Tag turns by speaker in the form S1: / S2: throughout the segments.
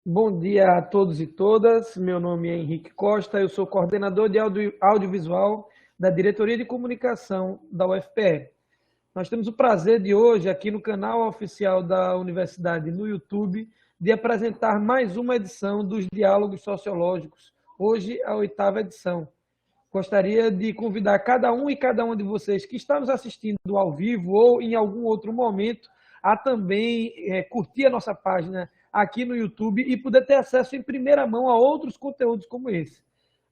S1: Bom dia a todos e todas. Meu nome é Henrique Costa, eu sou coordenador de audiovisual da Diretoria de Comunicação da UFPE. Nós temos o prazer de hoje, aqui no canal oficial da Universidade no YouTube, de apresentar mais uma edição dos Diálogos Sociológicos, hoje a 8ª edição. Gostaria de convidar cada um e cada uma de vocês que está nos assistindo ao vivo ou em algum outro momento a também curtir a nossa página aqui no YouTube e poder ter acesso em primeira mão a outros conteúdos como esse.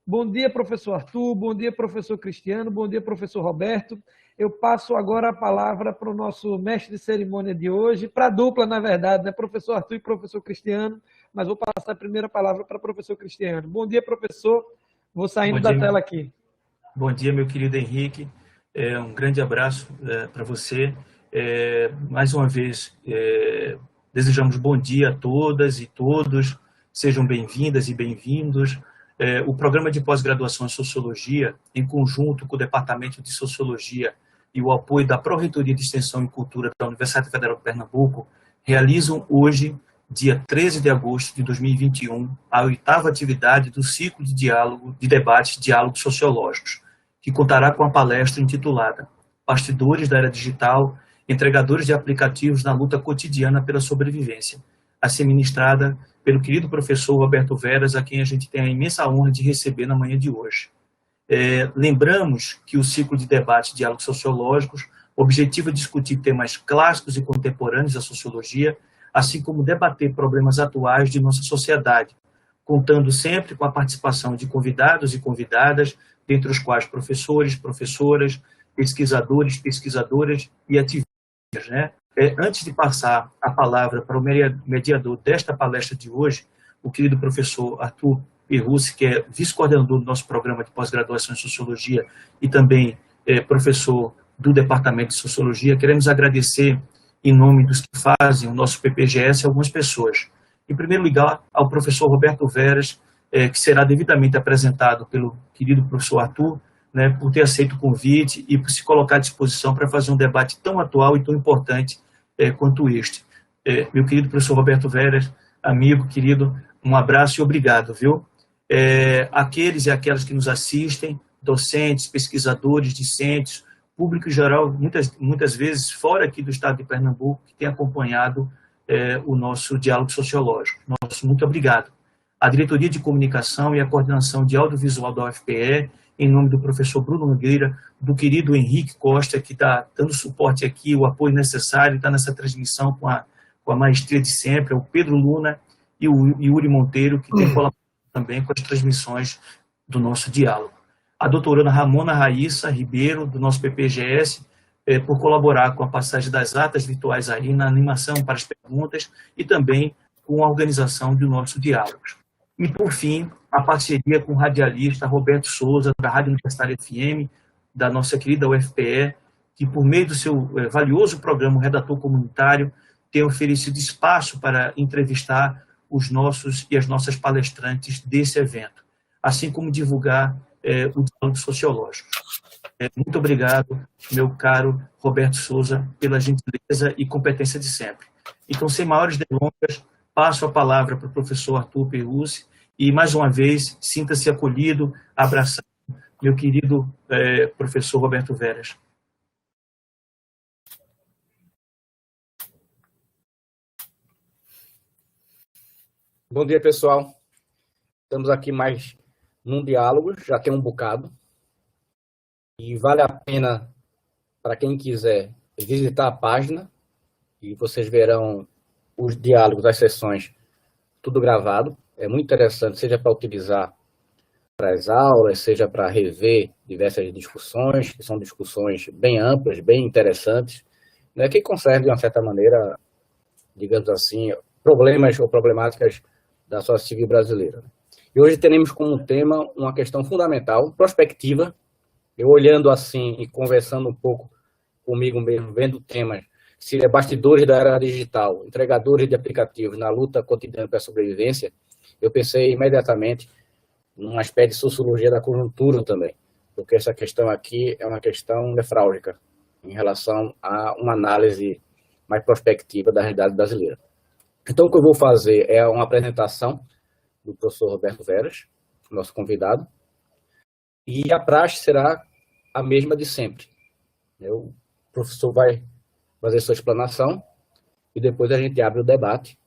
S1: Bom dia, professor Arthur, bom dia, professor Cristiano, bom dia, professor Roberto. Eu passo agora a palavra para o nosso mestre de cerimônia de hoje, para a dupla, na verdade, né? Professor Arthur e professor Cristiano, mas vou passar a primeira palavra para o professor Cristiano. Bom dia, professor. Vou saindo da tela aqui.
S2: Bom dia, meu querido Henrique. Um grande abraço para você. Mais uma vez, desejamos bom dia a todas e todos. Sejam bem-vindas e bem-vindos. O programa de pós-graduação em Sociologia, em conjunto com o Departamento de Sociologia e o apoio da Pró-Reitoria de Extensão e Cultura da Universidade Federal de Pernambuco, realizam hoje, dia 13 de agosto de 2021, a 8ª atividade do ciclo de debates diálogos sociológicos, que contará com a palestra intitulada Bastidores da Era Digital, entregadores de aplicativos na luta cotidiana pela sobrevivência, a ser ministrada pelo querido professor Roberto Veras, a quem a gente tem a imensa honra de receber na manhã de hoje. Lembramos que o ciclo de debate diálogos sociológicos objetiva discutir temas clássicos e contemporâneos da sociologia, assim como debater problemas atuais de nossa sociedade, contando sempre com a participação de convidados e convidadas, dentre os quais professores, professoras, pesquisadores, pesquisadoras e ativistas, né? Antes de passar a palavra para o mediador desta palestra de hoje, o querido professor Arthur Perrussi, que é vice-coordenador do nosso programa de pós-graduação em Sociologia e também professor do Departamento de Sociologia, queremos agradecer, em nome dos que fazem o nosso PPGS, algumas pessoas. Em primeiro lugar, ao professor Roberto Veras, que será devidamente apresentado pelo querido professor Arthur, né, por ter aceito o convite e por se colocar à disposição para fazer um debate tão atual e tão importante quanto este. Meu querido professor Roberto Veras, amigo, querido, um abraço e obrigado, viu? Aqueles e aquelas que nos assistem, docentes, pesquisadores, discentes, público em geral, muitas vezes fora aqui do estado de Pernambuco, que tem acompanhado o nosso diálogo sociológico. Nosso muito obrigado. A Diretoria de Comunicação e a Coordenação de Audiovisual da UFPE, em nome do professor Bruno Nogueira, do querido Henrique Costa, que está dando suporte aqui, o apoio necessário, está nessa transmissão com a maestria de sempre, o Pedro Luna e o Yuri Monteiro, que tem colaborado também com as transmissões do nosso diálogo. A doutoranda Ramona Raíssa Ribeiro, do nosso PPGS, por colaborar com a passagem das atas virtuais aí na animação para as perguntas e também com a organização do nosso diálogo. E, por fim, a parceria com o radialista Roberto Souza, da Rádio Universitária FM, da nossa querida UFPE, que, por meio do seu valioso programa Redator Comunitário, tem oferecido espaço para entrevistar os nossos e as nossas palestrantes desse evento, assim como divulgar o diálogo sociológico. Muito obrigado, meu caro Roberto Souza, pela gentileza e competência de sempre. Então, sem maiores delongas, passo a palavra para o professor Arthur Perrussi e, mais uma vez, sinta-se acolhido, abraçado, meu querido professor Roberto Veras.
S3: Bom dia, pessoal. Estamos aqui mais num diálogo, já tem um bocado. E vale a pena, para quem quiser, visitar a página e vocês verão os diálogos, as sessões, tudo gravado. É muito interessante, seja para utilizar para as aulas, seja para rever diversas discussões, que são discussões bem amplas, bem interessantes, né, que conservam, de uma certa maneira, digamos assim, problemas ou problemáticas da sociedade civil brasileira. E hoje teremos como tema uma questão fundamental, prospectiva. Eu olhando assim e conversando um pouco comigo mesmo, vendo temas, se é bastidores da era digital, entregadores de aplicativos na luta cotidiana pela sobrevivência, eu pensei imediatamente numa espécie de sociologia da conjuntura também, porque essa questão aqui é uma questão nefrálgica em relação a uma análise mais prospectiva da realidade brasileira. Então, o que eu vou fazer é uma apresentação do professor Roberto Veras, nosso convidado, e a praxe será a mesma de sempre. O professor vai fazer sua explanação e depois a gente abre o debate.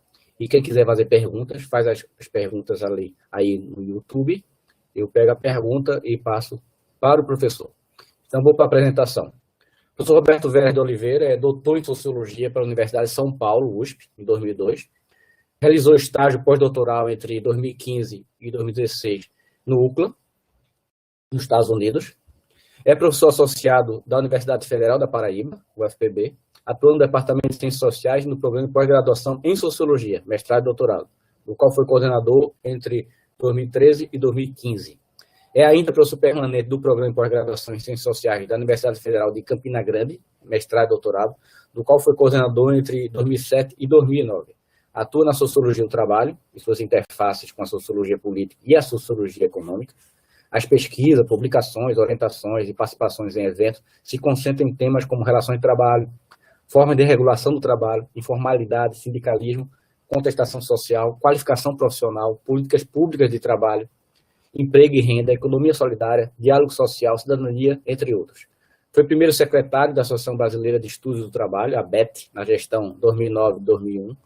S3: E quem quiser fazer perguntas, faz as perguntas ali aí no YouTube. Eu pego a pergunta e passo para o professor. Então, vou para a apresentação. O professor Roberto Veras de Oliveira é doutor em Sociologia pela Universidade de São Paulo, USP, em 2002. Realizou estágio pós-doutoral entre 2015 e 2016 no UCLA, nos Estados Unidos. É professor associado da Universidade Federal da Paraíba, UFPB, atua no Departamento de Ciências Sociais no programa de pós-graduação em Sociologia, mestrado e doutorado, do qual foi coordenador entre 2013 e 2015. É ainda professor permanente do programa de pós-graduação em Ciências Sociais da Universidade Federal de Campina Grande, mestrado e doutorado, do qual foi coordenador entre 2007 e 2009. Atua na Sociologia do Trabalho, e suas interfaces com a Sociologia Política e a Sociologia Econômica. As pesquisas, publicações, orientações e participações em eventos se concentram em temas como relações de trabalho, formas de regulação do trabalho, informalidade, sindicalismo, contestação social, qualificação profissional, políticas públicas de trabalho, emprego e renda, economia solidária, diálogo social, cidadania, entre outros. Foi primeiro secretário da Associação Brasileira de Estudos do Trabalho, a ABET, na gestão 2009-2001.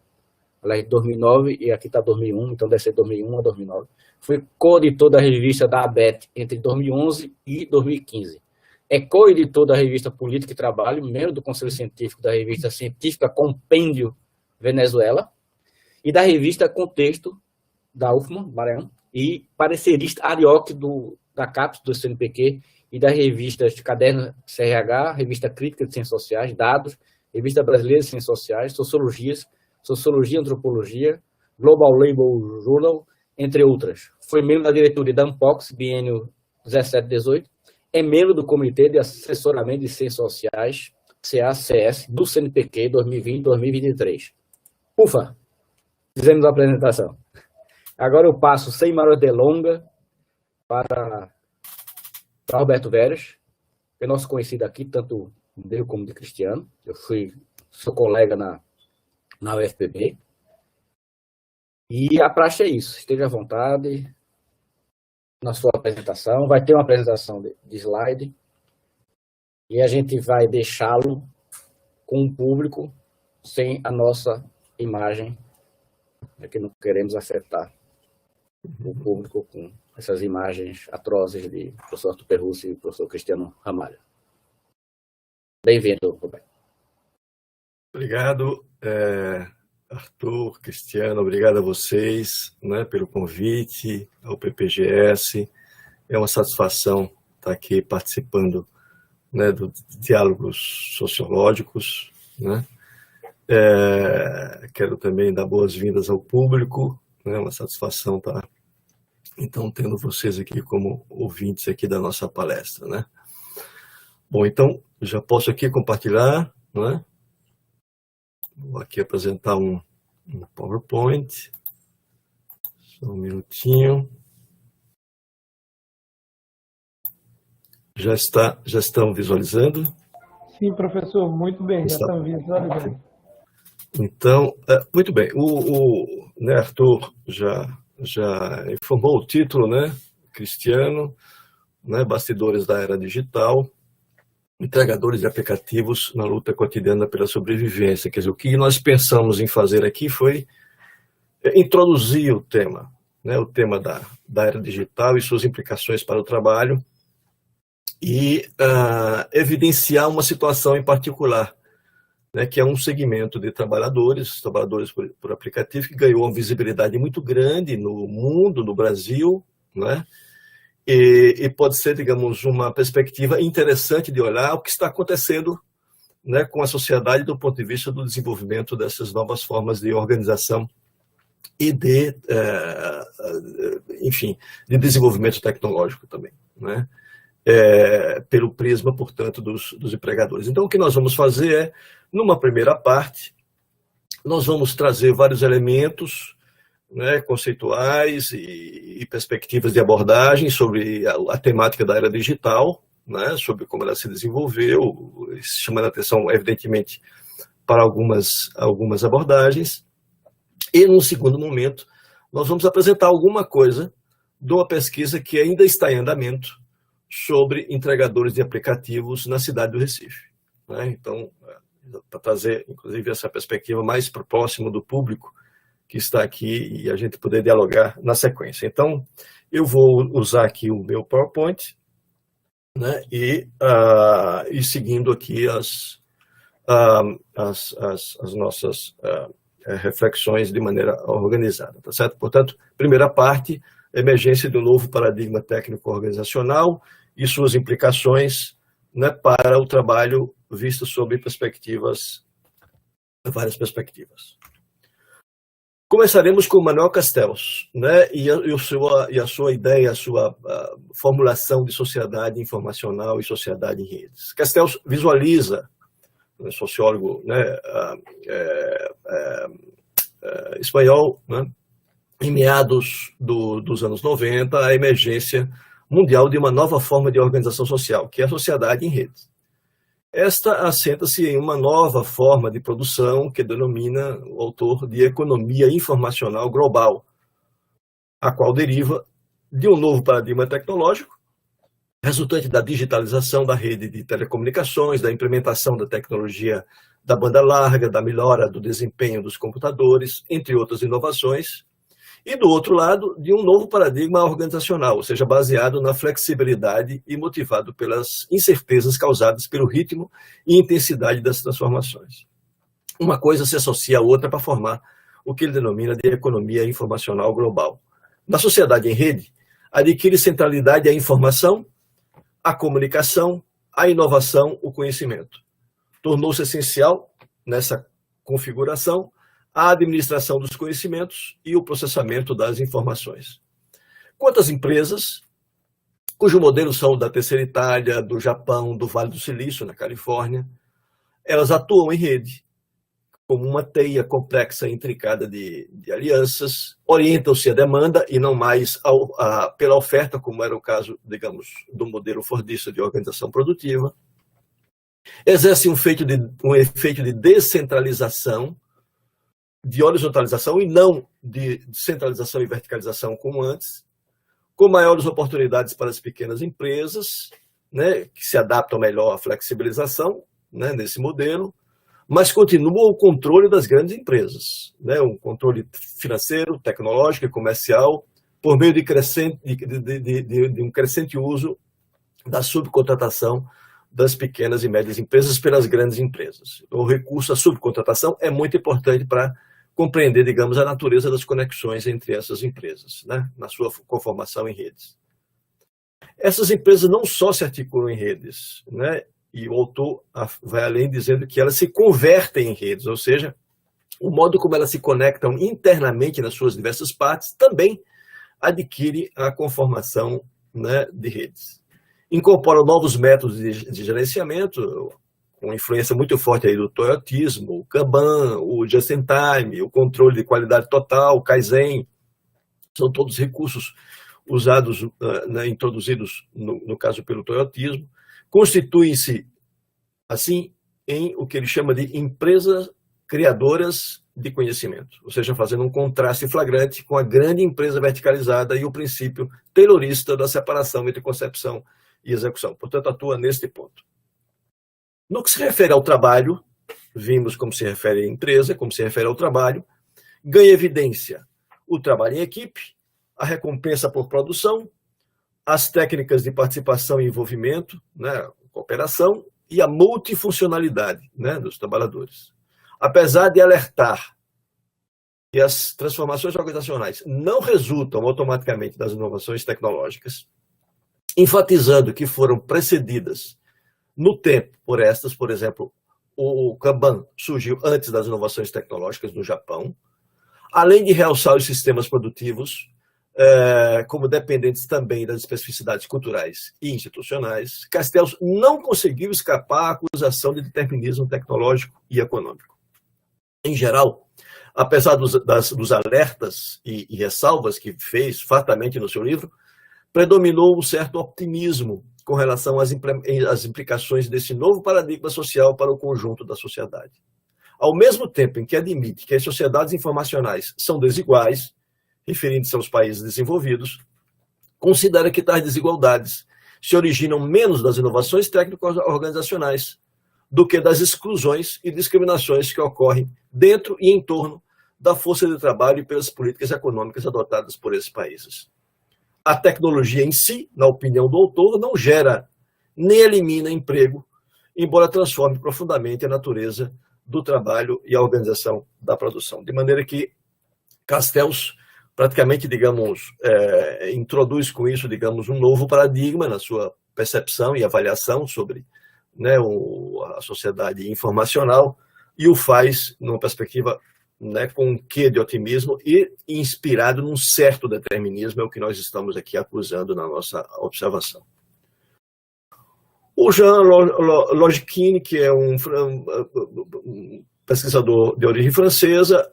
S3: Aliás, 2009 e aqui está 2001, então deve ser 2001 a 2009. Foi co-editor da revista da ABET entre 2011 e 2015. É co-editor da revista Política e Trabalho, membro do Conselho Científico da revista científica Compêndio Venezuela e da revista Contexto, da UFMA, Maranhão, e parecerista Arioque da CAPES, do CNPq, e das revistas Caderno CRH, Revista Crítica de Ciências Sociais, Dados, Revista Brasileira de Ciências Sociais, Sociologia e Antropologia, Global Label Journal, entre outras. Foi membro da diretoria da Ampox, biênio 17-18, é membro do Comitê de Assessoramento de Ciências Sociais, CACS, do CNPq 2020-2023. Ufa! Fizemos a apresentação. Agora eu passo, sem maior delonga, para Roberto Veras, que é nosso conhecido aqui, tanto dele como de Cristiano. Eu fui seu colega na UFPB. E a praxe é isso. Esteja à vontade na sua apresentação. Vai ter uma apresentação de slide. E a gente vai deixá-lo com o público sem a nossa imagem, que não queremos afetar o público com essas imagens atrozes de professor Arthur Perrucci e professor Cristiano Ramalho. Bem-vindo, Roberto.
S4: Obrigado, Arthur, Cristiano, obrigado a vocês, né, pelo convite, ao PPGS. É uma satisfação estar aqui participando, né, dos diálogos sociológicos, né. Quero também dar boas-vindas ao público, né, uma satisfação estar, então, tendo vocês aqui como ouvintes aqui da nossa palestra, né. Bom, então, já posso aqui compartilhar, né. Vou aqui apresentar um PowerPoint. Só um minutinho. Já estão visualizando?
S1: Sim, professor, muito bem, já estão visualizando.
S4: Então, muito bem. Né, Arthur já informou o título, né? Cristiano, né, Bastidores da Era Digital, entregadores de aplicativos na luta cotidiana pela sobrevivência. Quer dizer, o que nós pensamos em fazer aqui foi introduzir o tema, né, o tema da era digital e suas implicações para o trabalho e evidenciar uma situação em particular, né, que é um segmento de trabalhadores por aplicativo, que ganhou uma visibilidade muito grande no mundo, no Brasil, né? E pode ser, digamos, uma perspectiva interessante de olhar o que está acontecendo, né, com a sociedade do ponto de vista do desenvolvimento dessas novas formas de organização e enfim, de desenvolvimento tecnológico também, né? Pelo prisma, portanto, dos empregadores. Então, o que nós vamos fazer é, numa primeira parte, nós vamos trazer vários elementos, né, conceituais e perspectivas de abordagem sobre a temática da era digital, né, sobre como ela se desenvolveu, chamando a atenção, evidentemente, para algumas abordagens. E, num segundo momento, nós vamos apresentar alguma coisa de uma pesquisa que ainda está em andamento sobre entregadores de aplicativos na cidade do Recife, né? Então, para trazer, inclusive, essa perspectiva mais próximo do público que está aqui e a gente poder dialogar na sequência. Então, eu vou usar aqui o meu PowerPoint, né, e seguindo aqui as nossas reflexões de maneira organizada, tá certo? Portanto, primeira parte, emergência do novo paradigma técnico-organizacional e suas implicações, né, para o trabalho visto sob várias perspectivas. Começaremos com o Manuel Castells, né, e a sua ideia, a sua formulação de sociedade informacional e sociedade em redes. Castells visualiza, sociólogo, né, espanhol, né, em meados dos anos 90, a emergência mundial de uma nova forma de organização social, que é a sociedade em redes. Esta assenta-se em uma nova forma de produção que denomina o autor de economia informacional global, a qual deriva de um novo paradigma tecnológico, resultante da digitalização da rede de telecomunicações, da implementação da tecnologia da banda larga, da melhora do desempenho dos computadores, entre outras inovações, e, do outro lado, de um novo paradigma organizacional, ou seja, baseado na flexibilidade e motivado pelas incertezas causadas pelo ritmo e intensidade das transformações. Uma coisa se associa à outra para formar o que ele denomina de economia informacional global. Na sociedade em rede, adquire centralidade a informação, a comunicação, a inovação, o conhecimento. Tornou-se essencial, nessa configuração, a administração dos conhecimentos e o processamento das informações. Quantas empresas, cujo modelo são da terceira Itália, do Japão, do Vale do Silício, na Califórnia, elas atuam em rede, como uma teia complexa e intricada de alianças, orientam-se à demanda e não mais pela oferta, como era o caso, digamos, do modelo fordista de organização produtiva, exerce um efeito de descentralização, de horizontalização e não de centralização e verticalização como antes, com maiores oportunidades para as pequenas empresas, né, que se adaptam melhor à flexibilização, né, nesse modelo, mas continua o controle das grandes empresas, né, um controle financeiro, tecnológico e comercial, por meio de um crescente uso da subcontratação das pequenas e médias empresas pelas grandes empresas. O recurso à subcontratação é muito importante para compreender, digamos, a natureza das conexões entre essas empresas, né, na sua conformação em redes. Essas empresas não só se articulam em redes, né, e o autor vai além dizendo que elas se convertem em redes, ou seja, o modo como elas se conectam internamente nas suas diversas partes também adquire a conformação, né, de redes. Incorporam novos métodos de gerenciamento, com influência muito forte aí do toyotismo, o Kanban, o Just-in-Time, o controle de qualidade total, o Kaizen, são todos recursos usados, né, introduzidos, no caso, pelo toyotismo, constituem-se, assim, em o que ele chama de empresas criadoras de conhecimento, ou seja, fazendo um contraste flagrante com a grande empresa verticalizada e o princípio taylorista da separação entre concepção e execução. Portanto, atua neste ponto. No que se refere ao trabalho, vimos como se refere à empresa, como se refere ao trabalho, ganha evidência o trabalho em equipe, a recompensa por produção, as técnicas de participação e envolvimento, né, cooperação, e a multifuncionalidade, né, dos trabalhadores. Apesar de alertar que as transformações organizacionais não resultam automaticamente das inovações tecnológicas, enfatizando que foram precedidas no tempo por estas, por exemplo, o Kanban surgiu antes das inovações tecnológicas no Japão, além de realçar os sistemas produtivos como dependentes também das especificidades culturais e institucionais, Castells não conseguiu escapar à acusação de determinismo tecnológico e econômico. Em geral, apesar dos alertas e ressalvas que fez fartamente no seu livro, predominou um certo optimismo com relação às implicações desse novo paradigma social para o conjunto da sociedade. ao mesmo tempo em que admite que as sociedades informacionais são desiguais, referindo-se aos países desenvolvidos, considera que tais desigualdades se originam menos das inovações técnico-organizacionais do que das exclusões e discriminações que ocorrem dentro e em torno da força de trabalho e pelas políticas econômicas adotadas por esses países. A tecnologia em si, na opinião do autor, não gera nem elimina emprego, embora transforme profundamente a natureza do trabalho e a organização da produção. De maneira que Castells praticamente, digamos, introduz com isso, digamos, um novo paradigma na sua percepção e avaliação sobre, né, a sociedade informacional, e o faz numa perspectiva, né, com um quê de otimismo e inspirado num certo determinismo, é o que nós estamos aqui acusando na nossa observação. O Jean Longin, que é um pesquisador de origem francesa,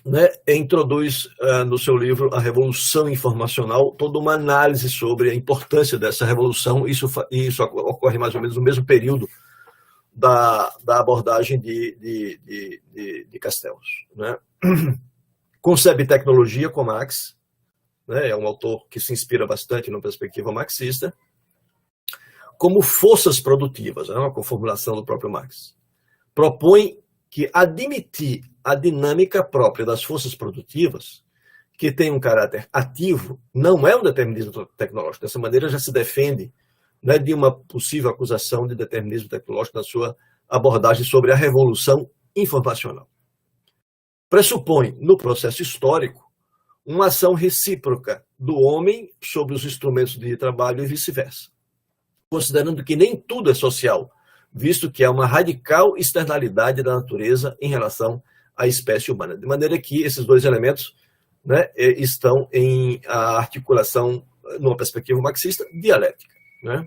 S4: né, introduz no seu livro A Revolução Informacional toda uma análise sobre a importância dessa revolução. Isso ocorre mais ou menos no mesmo período da abordagem de Castells, né? Concebe tecnologia com Marx, né, é um autor que se inspira bastante numa perspectiva marxista, como forças produtivas, é uma formulação do próprio Marx. Propõe que admitir a dinâmica própria das forças produtivas, que tem um caráter ativo, não é um determinismo tecnológico. Dessa maneira já se defende, né, de uma possível acusação de determinismo tecnológico na sua abordagem sobre a revolução informacional. Pressupõe, no processo histórico, uma ação recíproca do homem sobre os instrumentos de trabalho e vice-versa, considerando que nem tudo é social, visto que é uma radical externalidade da natureza em relação à espécie humana. De maneira que esses dois elementos, né, estão em a articulação, numa perspectiva marxista, dialética, né?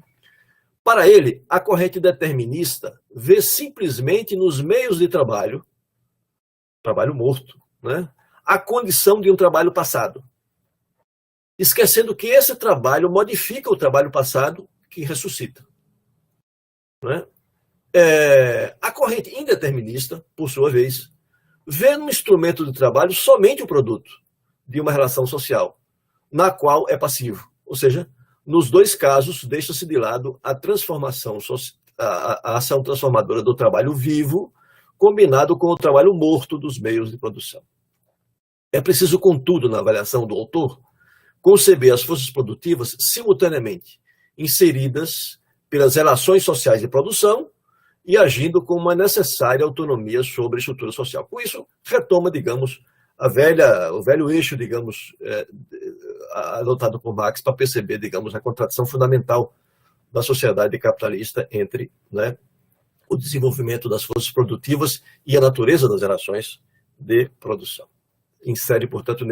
S4: Para ele, a corrente determinista vê simplesmente nos meios de trabalho morto, né, a condição de um trabalho passado, esquecendo que esse trabalho modifica o trabalho passado que ressuscita, né? A corrente indeterminista, por sua vez, vê no instrumento de trabalho somente o produto de uma relação social, na qual é passivo. Ou seja, nos dois casos, deixa-se de lado a transformação, a ação transformadora do trabalho vivo, combinado com o trabalho morto dos meios de produção. É preciso, contudo, na avaliação do autor, conceber as forças produtivas simultaneamente inseridas pelas relações sociais de produção e agindo com uma necessária autonomia sobre a estrutura social. Com isso, retoma, digamos, o velho eixo, digamos, adotado por Marx para perceber, digamos, a contradição fundamental da sociedade capitalista entre, né, o desenvolvimento das forças produtivas e a natureza das relações de produção. Insere, portanto,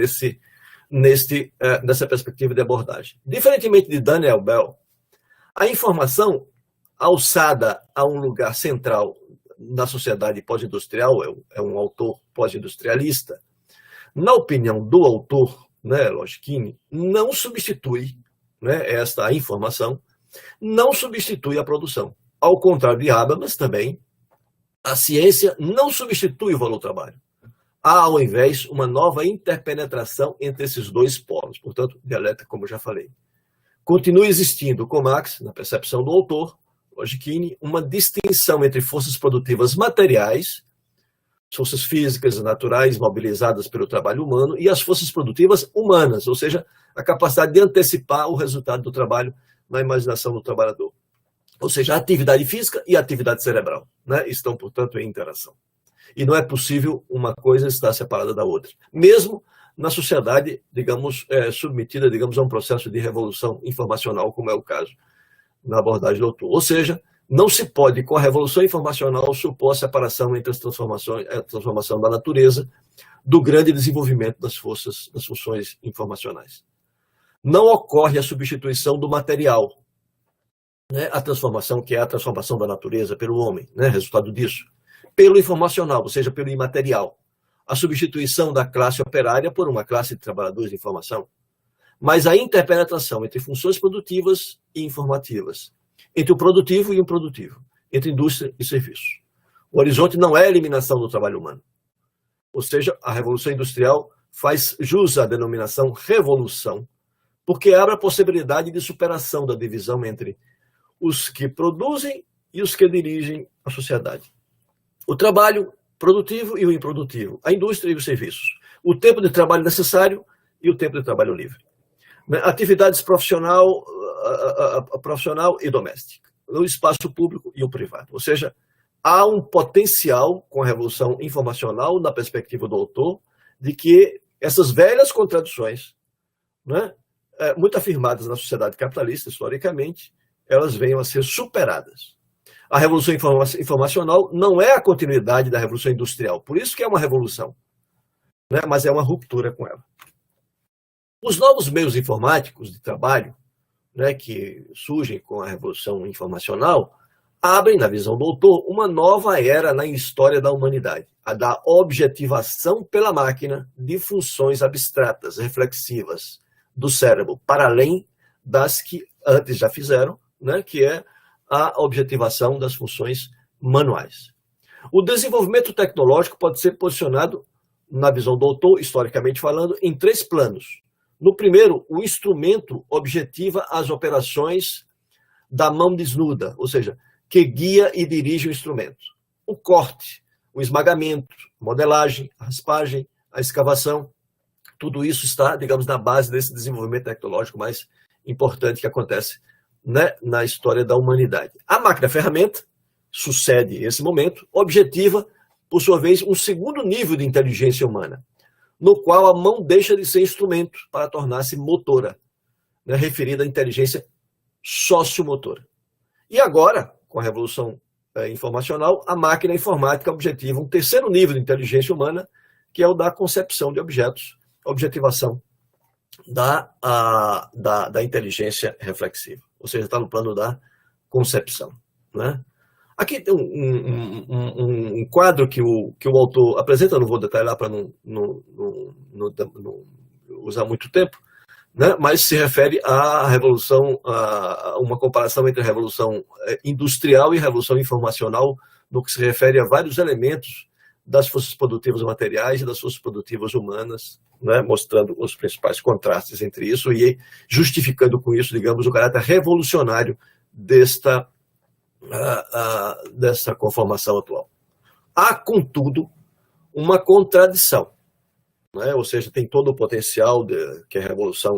S4: nessa perspectiva de abordagem. Diferentemente de Daniel Bell, a informação alçada a um lugar central na sociedade pós-industrial, é um autor pós-industrialista, na opinião do autor, né, Longin, não substitui, né, a informação, não substitui a produção. Ao contrário de Habermas, também, a ciência não substitui o valor do trabalho. Há, ao invés, uma nova interpenetração entre esses dois polos. Portanto, dialética, como eu já falei. Continua existindo, com Marx, na percepção do autor, Longin, uma distinção entre forças produtivas materiais, forças físicas, naturais, mobilizadas pelo trabalho humano, e as forças produtivas humanas, ou seja, a capacidade de antecipar o resultado do trabalho na imaginação do trabalhador. Ou seja, a atividade física e a atividade cerebral, né, estão, portanto, em interação. E não é possível uma coisa estar separada da outra. Mesmo na sociedade, digamos, submetida, digamos, a um processo de revolução informacional, como é o caso na abordagem do autor. Ou seja, não se pode, com a revolução informacional, supor a separação entre as transformações, a transformação da natureza do grande desenvolvimento das funções informacionais. Não ocorre a substituição do material, né, a transformação, que é a transformação da natureza pelo homem, né, resultado disso, pelo informacional, ou seja, pelo imaterial. A substituição da classe operária por uma classe de trabalhadores de informação. Mas a interpenetração entre funções produtivas e informativas, entre o produtivo e o improdutivo, entre indústria e serviço. O horizonte não é a eliminação do trabalho humano. Ou seja, a Revolução Industrial faz jus à denominação revolução, porque abre a possibilidade de superação da divisão entre os que produzem e os que dirigem a sociedade. O trabalho produtivo e o improdutivo, a indústria e os serviços, o tempo de trabalho necessário e o tempo de trabalho livre. Atividades profissional e doméstica, o espaço público e o privado. Ou seja, há um potencial com a revolução informacional, na perspectiva do autor, de que essas velhas contradições, né, muito afirmadas na sociedade capitalista, historicamente, elas venham a ser superadas. A revolução informacional não é a continuidade da revolução industrial, por isso que é uma revolução, né, mas é uma ruptura com ela. Os novos meios informáticos de trabalho, né, que surgem com a revolução informacional, abrem, na visão do autor, uma nova era na história da humanidade, a da objetivação pela máquina de funções abstratas, reflexivas do cérebro, para além das que antes já fizeram, né, que é a objetivação das funções manuais. O desenvolvimento tecnológico pode ser posicionado, na visão do autor, historicamente falando, em 3 planos. No primeiro, o instrumento objetiva as operações da mão desnuda, ou seja, que guia e dirige o instrumento. O corte, o esmagamento, a modelagem, a raspagem, a escavação, tudo isso está, digamos, na base desse desenvolvimento tecnológico mais importante que acontece, né, na história da humanidade. A máquina-ferramenta sucede esse momento, objetiva, por sua vez, um segundo nível de inteligência humana, no qual a mão deixa de ser instrumento para tornar-se motora, né, referida à inteligência sociomotora. E agora, com a revolução informacional, a máquina informática objetiva um terceiro nível de inteligência humana, que é o da concepção de objetos, a objetivação da inteligência reflexiva. Ou seja, está no plano da concepção, né? Aqui tem um quadro que o autor apresenta, não vou detalhar para não usar muito tempo, né? Mas se refere à revolução, a uma comparação entre a revolução industrial e a revolução informacional, no que se refere a vários elementos das forças produtivas materiais e das forças produtivas humanas, né? Mostrando os principais contrastes entre isso e justificando com isso, digamos, o caráter revolucionário dessa conformação atual. Há, contudo, uma contradição, né? Ou seja, tem todo o potencial que a revolução,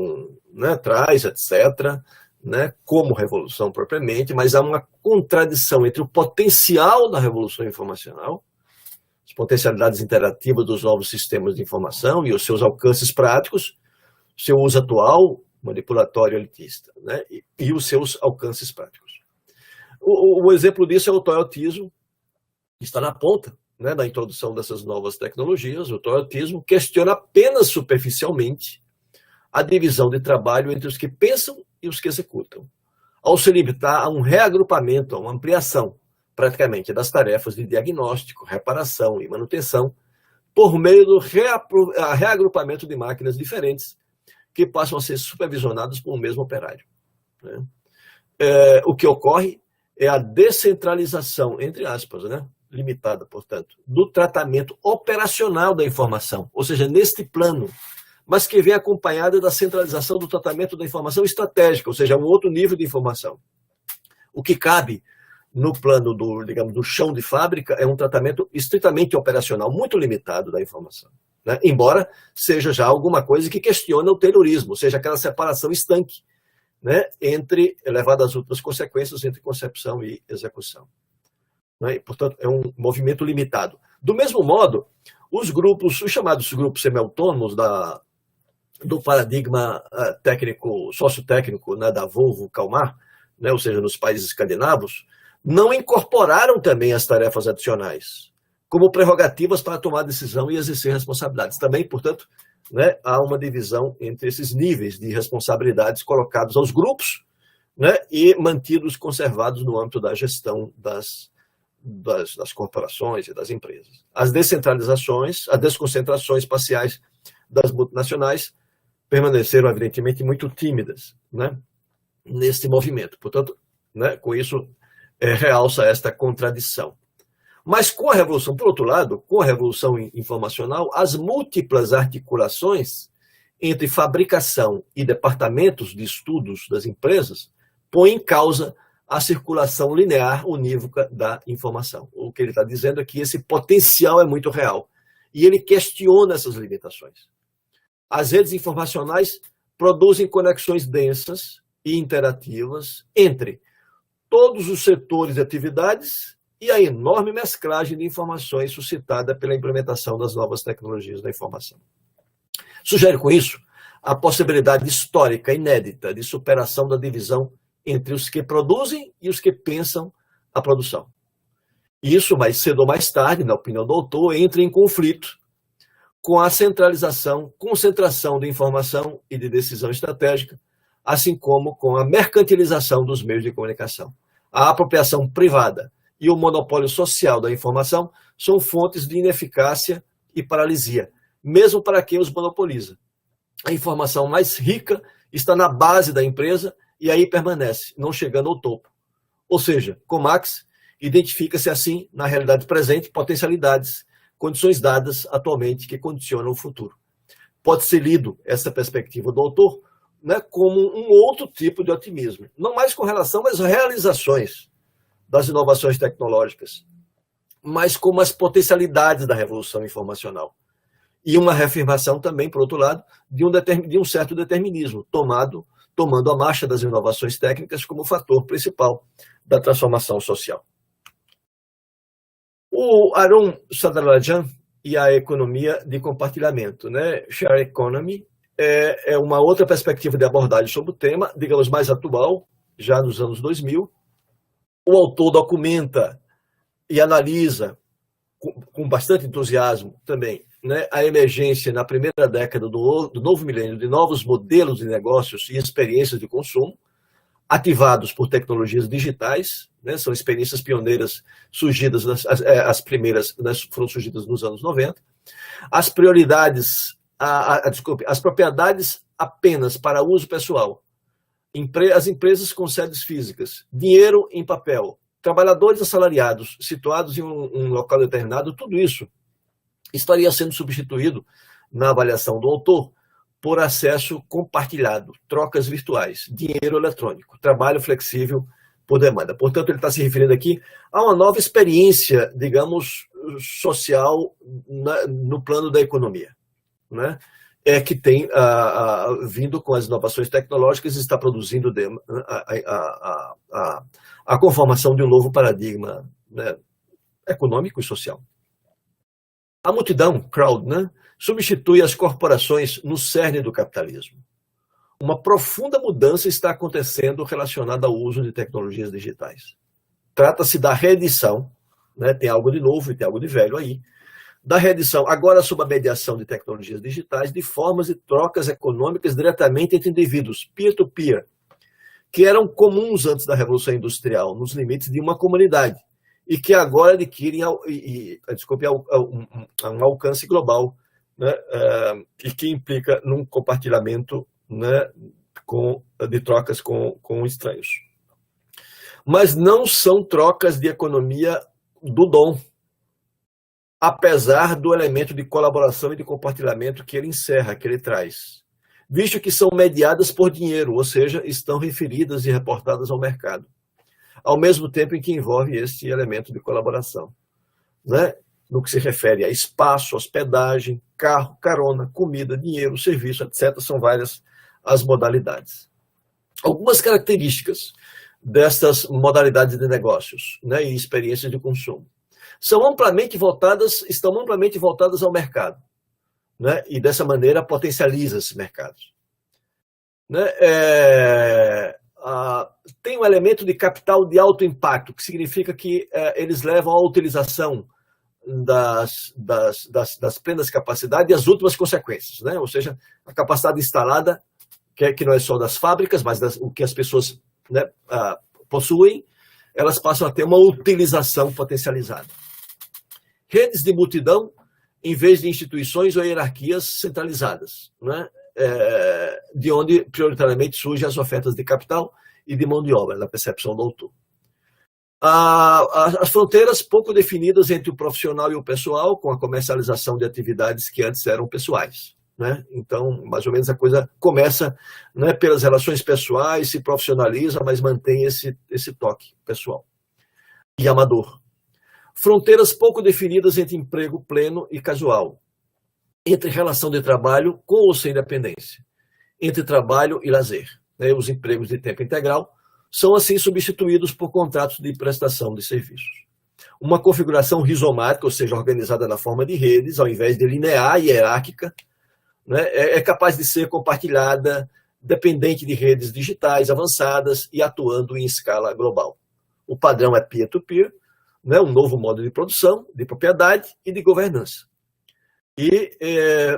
S4: né, traz, etc., né, como revolução propriamente, mas há uma contradição entre o potencial da revolução informacional, as potencialidades interativas dos novos sistemas de informação e os seus alcances práticos, seu uso atual, manipulatório elitista, né, e os seus alcances práticos. O exemplo disso é o toyotismo, que está na ponta, né, da introdução dessas novas tecnologias. O toyotismo questiona apenas superficialmente a divisão de trabalho entre os que pensam e os que executam, ao se limitar a um reagrupamento, a uma ampliação, praticamente, das tarefas de diagnóstico, reparação e manutenção, por meio do reagrupamento de máquinas diferentes, que passam a ser supervisionadas por um mesmo operário, né? O que ocorre é a descentralização, entre aspas, né, limitada, portanto, do tratamento operacional da informação, ou seja, neste plano, mas que vem acompanhada da centralização do tratamento da informação estratégica, ou seja, um outro nível de informação. O que cabe no plano digamos, do chão de fábrica é um tratamento estritamente operacional, muito limitado da informação, né? Embora seja já alguma coisa que questiona o terrorismo, ou seja, aquela separação estanque, né, levado às outras consequências entre concepção e execução, né? E, portanto, é um movimento limitado. Do mesmo modo, os chamados grupos semi-autônomos do paradigma sociotécnico, né, da Volvo-Kalmar, né, ou seja, nos países escandinavos, não incorporaram também as tarefas adicionais como prerrogativas para tomar decisão e exercer responsabilidades. Também, portanto, né, há uma divisão entre esses níveis de responsabilidades colocados aos grupos, né, e mantidos, conservados no âmbito da gestão das corporações e das empresas. As desconcentrações parciais das multinacionais permaneceram, evidentemente, muito tímidas, né, nesse movimento. Portanto, né, com isso, realça esta contradição. Mas com a revolução, por outro lado, com a revolução informacional, as múltiplas articulações entre fabricação e departamentos de estudos das empresas põem em causa a circulação linear unívoca da informação. O que ele está dizendo é que esse potencial é muito real. E ele questiona essas limitações. As redes informacionais produzem conexões densas e interativas entre todos os setores e atividades e a enorme mesclagem de informações suscitada pela implementação das novas tecnologias da informação. Sugere com isso a possibilidade histórica inédita de superação da divisão entre os que produzem e os que pensam a produção. Isso, mais cedo ou mais tarde, na opinião do autor, entra em conflito com a concentração de informação e de decisão estratégica, assim como com a mercantilização dos meios de comunicação. A apropriação privada e o monopólio social da informação são fontes de ineficácia e paralisia, mesmo para quem os monopoliza. A informação mais rica está na base da empresa e aí permanece, não chegando ao topo. Ou seja, com Marx, identifica-se assim, na realidade presente, potencialidades, condições dadas atualmente que condicionam o futuro. Pode ser lido essa perspectiva do autor, né, como um outro tipo de otimismo, não mais com relação às realizações das inovações tecnológicas, mas como as potencialidades da revolução informacional. E uma reafirmação também, por outro lado, de um certo determinismo, tomando a marcha das inovações técnicas como fator principal da transformação social. O Arun Sundararajan e a economia de compartilhamento, né? Share Economy, é uma outra perspectiva de abordagem sobre o tema, digamos, mais atual, já nos anos 2000. O autor documenta e analisa, com bastante entusiasmo também, né, a emergência na primeira década do novo milênio de novos modelos de negócios e experiências de consumo, ativados por tecnologias digitais, né, são experiências pioneiras surgidas, as primeiras, né, foram surgidas nos anos 90. As propriedades apenas para uso pessoal, as empresas com sedes físicas, dinheiro em papel, trabalhadores assalariados situados em um local determinado, tudo isso estaria sendo substituído, na avaliação do autor, por acesso compartilhado, trocas virtuais, dinheiro eletrônico, trabalho flexível por demanda. Portanto, ele está se referindo aqui a uma nova experiência, digamos, social no plano da economia, né? Que tem vindo com as inovações tecnológicas e está produzindo a conformação de um novo paradigma, né, econômico e social. A multidão, crowd, né, substitui as corporações no cerne do capitalismo. Uma profunda mudança está acontecendo relacionada ao uso de tecnologias digitais. Trata-se da reedição, né, tem algo de novo e tem algo de velho aí, da reedição, agora sob a mediação de tecnologias digitais, de formas de trocas econômicas diretamente entre indivíduos, peer-to-peer, que eram comuns antes da Revolução Industrial, nos limites de uma comunidade, e que agora adquirem um alcance global, né, e que implica num compartilhamento, né, de trocas com estranhos. Mas não são trocas de economia do dom, apesar do elemento de colaboração e de compartilhamento que ele encerra, que ele traz, visto que são mediadas por dinheiro, ou seja, estão referidas e reportadas ao mercado, ao mesmo tempo em que envolve este elemento de colaboração, né? No que se refere a espaço, hospedagem, carro, carona, comida, dinheiro, serviço, etc. São várias as modalidades. Algumas características destas modalidades de negócios, né, e experiências de consumo estão amplamente voltadas ao mercado, né, e dessa maneira potencializa esses mercados. Né, tem um elemento de capital de alto impacto, que significa que eles levam à utilização das plenas capacidades e as últimas consequências, né? Ou seja, a capacidade instalada, que não é só das fábricas, mas o que as pessoas, né, possuem, elas passam a ter uma utilização potencializada. Redes de multidão, em vez de instituições ou hierarquias centralizadas, né? De onde prioritariamente surgem as ofertas de capital e de mão de obra, na percepção do autor. As fronteiras pouco definidas entre o profissional e o pessoal, com a comercialização de atividades que antes eram pessoais. Né? Então, mais ou menos a coisa começa, né, pelas relações pessoais, se profissionaliza, mas mantém esse toque pessoal e amador. Fronteiras pouco definidas entre emprego pleno e casual, entre relação de trabalho com ou sem dependência, entre trabalho e lazer. Né? Os empregos de tempo integral são assim substituídos por contratos de prestação de serviços. Uma configuração rizomática, ou seja, organizada na forma de redes, ao invés de linear e hierárquica, né, é capaz de ser compartilhada, dependente de redes digitais avançadas e atuando em escala global. O padrão é peer-to-peer, né, um novo modo de produção, de propriedade e de governança. E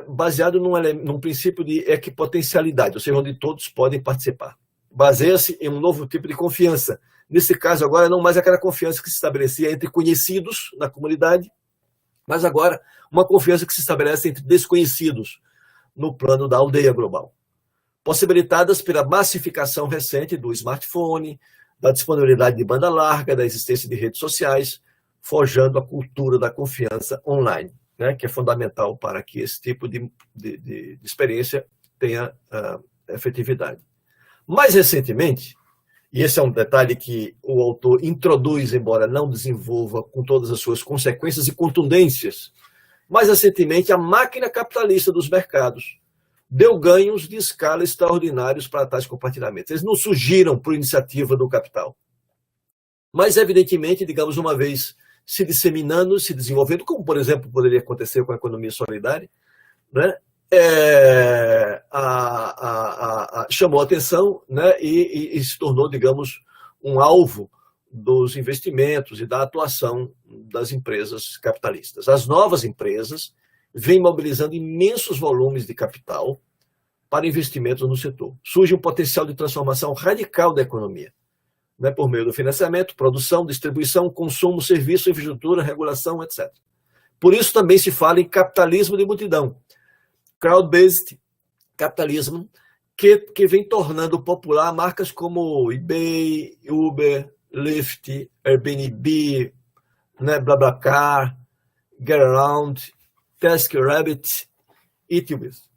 S4: baseado num princípio de equipotencialidade, ou seja, onde todos podem participar. Baseia-se em um novo tipo de confiança. Nesse caso, agora, não mais aquela confiança que se estabelecia entre conhecidos na comunidade, mas agora uma confiança que se estabelece entre desconhecidos no plano da aldeia global. Possibilitadas pela massificação recente do smartphone, da disponibilidade de banda larga, da existência de redes sociais, forjando a cultura da confiança online, né, que é fundamental para que esse tipo de experiência tenha efetividade. Mais recentemente, e esse é um detalhe que o autor introduz, embora não desenvolva com todas as suas consequências e contundências, mais recentemente a máquina capitalista dos mercados deu ganhos de escala extraordinários para tais compartilhamentos. Eles não surgiram por iniciativa do capital, mas evidentemente, digamos, uma vez se disseminando, se desenvolvendo, como por exemplo poderia acontecer com a economia solidária, né? Chamou a atenção, né, e se tornou, digamos, um alvo dos investimentos e da atuação das empresas capitalistas. As novas empresas vêm mobilizando imensos volumes de capital para investimentos no setor. Surge um potencial de transformação radical da economia, né, por meio do financiamento, produção, distribuição, consumo, serviço, infraestrutura, regulação, etc. Por isso também se fala em capitalismo de multidão, crowd-based capitalismo, que vem tornando popular marcas como eBay, Uber, Lyft, Airbnb, né, BlaBlaCar, GetAround, TaskRabbit e Tubis.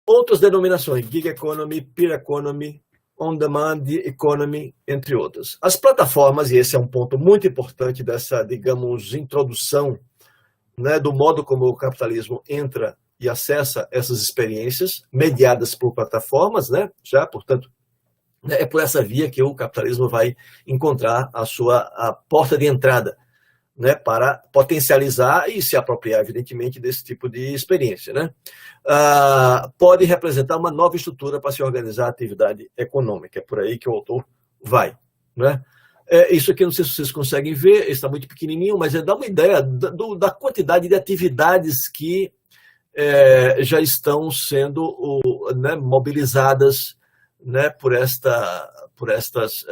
S4: Outras denominações, Gig Economy, Peer Economy, On-Demand Economy, entre outras. As plataformas, e esse é um ponto muito importante dessa, digamos, introdução, né, do modo como o capitalismo entra e acessa essas experiências mediadas por plataformas, né? Já, portanto, é por essa via que o capitalismo vai encontrar a porta de entrada, né, para potencializar e se apropriar, evidentemente, desse tipo de experiência, né? Pode representar uma nova estrutura para se organizar a atividade econômica. É por aí que o autor vai, né? Isso aqui, não sei se vocês conseguem ver, está muito pequenininho, mas dá uma ideia da quantidade de atividades que já estão sendo, né, mobilizadas, né, por estas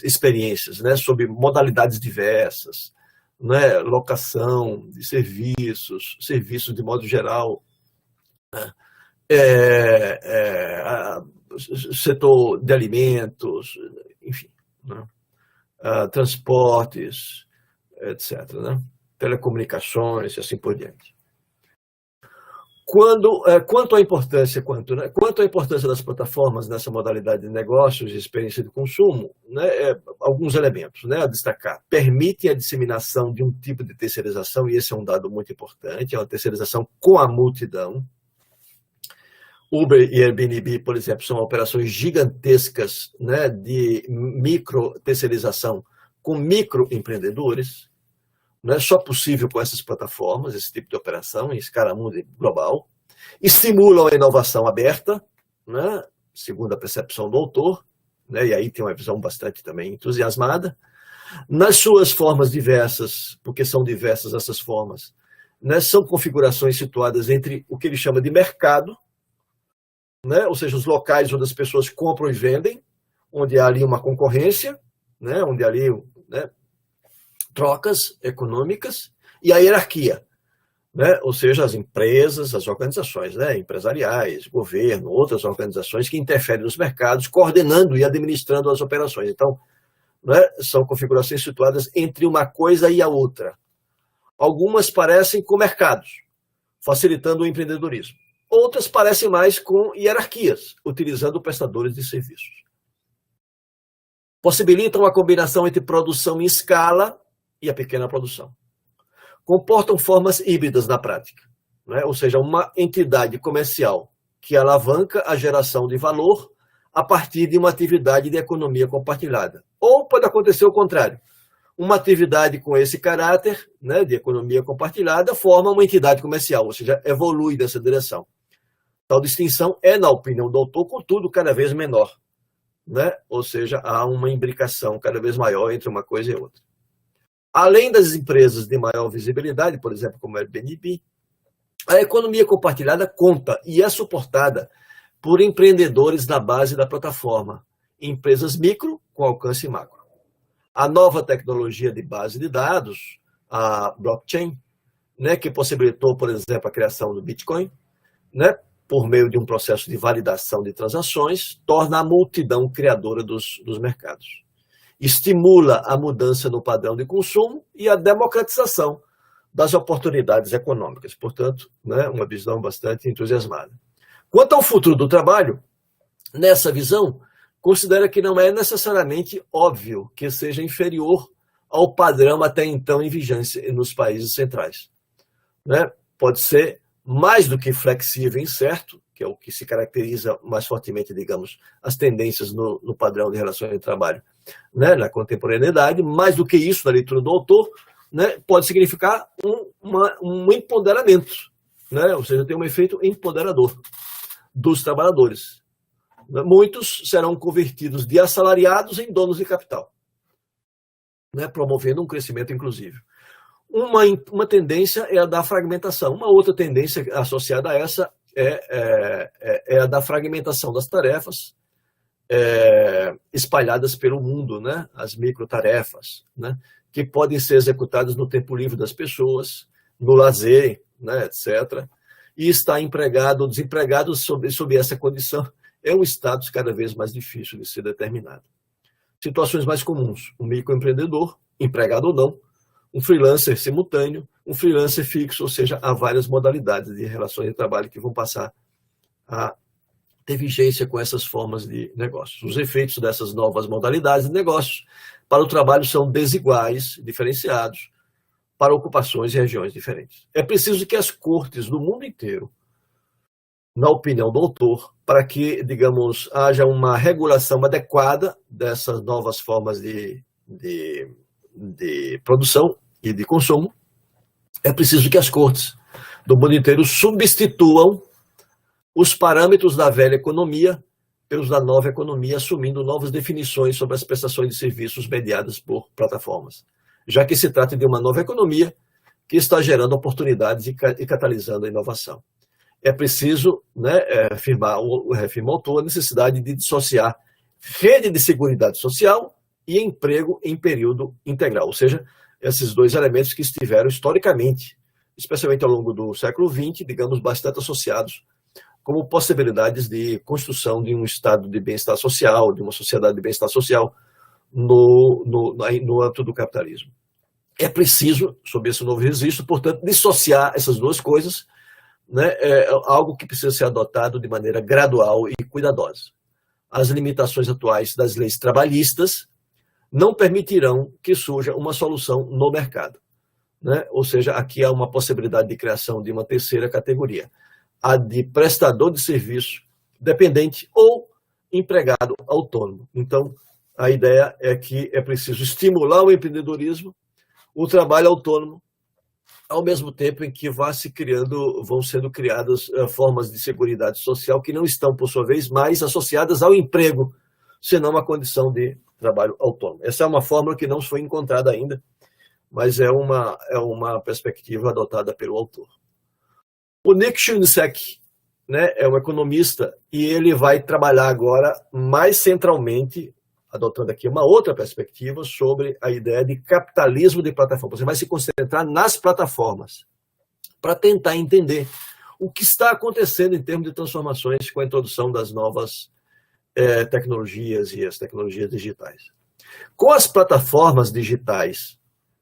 S4: experiências, né, sob modalidades diversas, né, locação de serviços de modo geral, né, setor de alimentos, enfim, né, transportes, etc., né, telecomunicações e assim por diante. Quanto à importância das plataformas nessa modalidade de negócios e experiência de consumo, né, alguns elementos, né, a destacar. Permitem a disseminação de um tipo de terceirização, e esse é um dado muito importante, é uma terceirização com a multidão. Uber e Airbnb, por exemplo, são operações gigantescas, né, de micro-terceirização com microempreendedores. Não é só possível com essas plataformas, esse tipo de operação em escala global, estimulam a inovação aberta, né, segundo a percepção do autor, né, e aí tem uma visão bastante também entusiasmada, nas suas formas diversas, porque são diversas essas formas, né, são configurações situadas entre o que ele chama de mercado, né, ou seja, os locais onde as pessoas compram e vendem, onde há ali uma concorrência, né, onde há ali, né, trocas econômicas, e a hierarquia, né? Ou seja, as empresas, as organizações, né, empresariais, governo, outras organizações que interferem nos mercados, coordenando e administrando as operações. Então, né, são configurações situadas entre uma coisa e a outra. Algumas parecem com mercados, facilitando o empreendedorismo. Outras parecem mais com hierarquias, utilizando prestadores de serviços. Possibilitam a combinação entre produção em escala e a pequena produção. Comportam formas híbridas na prática, né? Ou seja, uma entidade comercial que alavanca a geração de valor a partir de uma atividade de economia compartilhada. Ou pode acontecer o contrário. Uma atividade com esse caráter, né, de economia compartilhada forma uma entidade comercial, ou seja, evolui nessa direção. Tal distinção é, na opinião do autor, contudo, cada vez menor, né? Ou seja, há uma imbricação cada vez maior entre uma coisa e outra. Além das empresas de maior visibilidade, por exemplo, como a Airbnb, a economia compartilhada conta e é suportada por empreendedores na base da plataforma, empresas micro com alcance macro. A nova tecnologia de base de dados, a blockchain, né, que possibilitou, por exemplo, a criação do Bitcoin, né, por meio de um processo de validação de transações, torna a multidão criadora dos mercados. Estimula a mudança no padrão de consumo e a democratização das oportunidades econômicas. Portanto, né, uma visão bastante entusiasmada. Quanto ao futuro do trabalho, nessa visão, considera que não é necessariamente óbvio que seja inferior ao padrão até então em vigência nos países centrais, né? Pode ser mais do que flexível e incerto, que é o que se caracteriza mais fortemente, digamos, as tendências no padrão de relações de trabalho, né, na contemporaneidade. Mais do que isso, na leitura do autor, né, pode significar um empoderamento, né, ou seja, tem um efeito empoderador dos trabalhadores. Muitos serão convertidos de assalariados em donos de capital, né, promovendo um crescimento inclusivo. Uma tendência é a da fragmentação. Uma outra tendência associada a essa é a da fragmentação das tarefas espalhadas pelo mundo, né? As microtarefas, né? Que podem ser executadas no tempo livre das pessoas, no lazer, né? Etc. E estar empregado ou desempregado sob essa condição é um status cada vez mais difícil de ser determinado. Situações mais comuns: um microempreendedor, empregado ou não, um freelancer simultâneo, um freelancer fixo, ou seja, há várias modalidades de relações de trabalho que vão passar a ter vigência com essas formas de negócios. Os efeitos dessas novas modalidades de negócios para o trabalho são desiguais, diferenciados, para ocupações e regiões diferentes. É preciso que as cortes do mundo inteiro, na opinião do autor, para que, digamos, haja uma regulação adequada dessas novas formas de produção e de consumo, é preciso que as cortes do mundo inteiro substituam os parâmetros da velha economia pelos da nova economia, assumindo novas definições sobre as prestações de serviços mediadas por plataformas, já que se trata de uma nova economia que está gerando oportunidades e catalisando a inovação. É preciso, né, afirma o autor, a necessidade de dissociar rede de seguridade social e emprego em período integral, ou seja, esses dois elementos que estiveram historicamente, especialmente ao longo do século XX, digamos, bastante associados como possibilidades de construção de um estado de bem-estar social, de uma sociedade de bem-estar social no âmbito do capitalismo. É preciso, sob esse novo registro, portanto, dissociar essas duas coisas, né, algo que precisa ser adotado de maneira gradual e cuidadosa. As limitações atuais das leis trabalhistas não permitirão que surja uma solução no mercado, né? Ou seja, aqui há uma possibilidade de criação de uma terceira categoria, a de prestador de serviço dependente ou empregado autônomo. Então, a ideia é que é preciso estimular o empreendedorismo, o trabalho autônomo, ao mesmo tempo em que vão sendo criadas formas de seguridade social que não estão, por sua vez, mais associadas ao emprego, senão à condição de trabalho autônomo. Essa é uma fórmula que não foi encontrada ainda, mas é uma perspectiva adotada pelo autor. O Nick Schoensack, né, é um economista e ele vai trabalhar agora mais centralmente, adotando aqui uma outra perspectiva, sobre a ideia de capitalismo de plataformas. Você vai se concentrar nas plataformas para tentar entender o que está acontecendo em termos de transformações com a introdução das novas tecnologias e as tecnologias digitais. Com as plataformas digitais,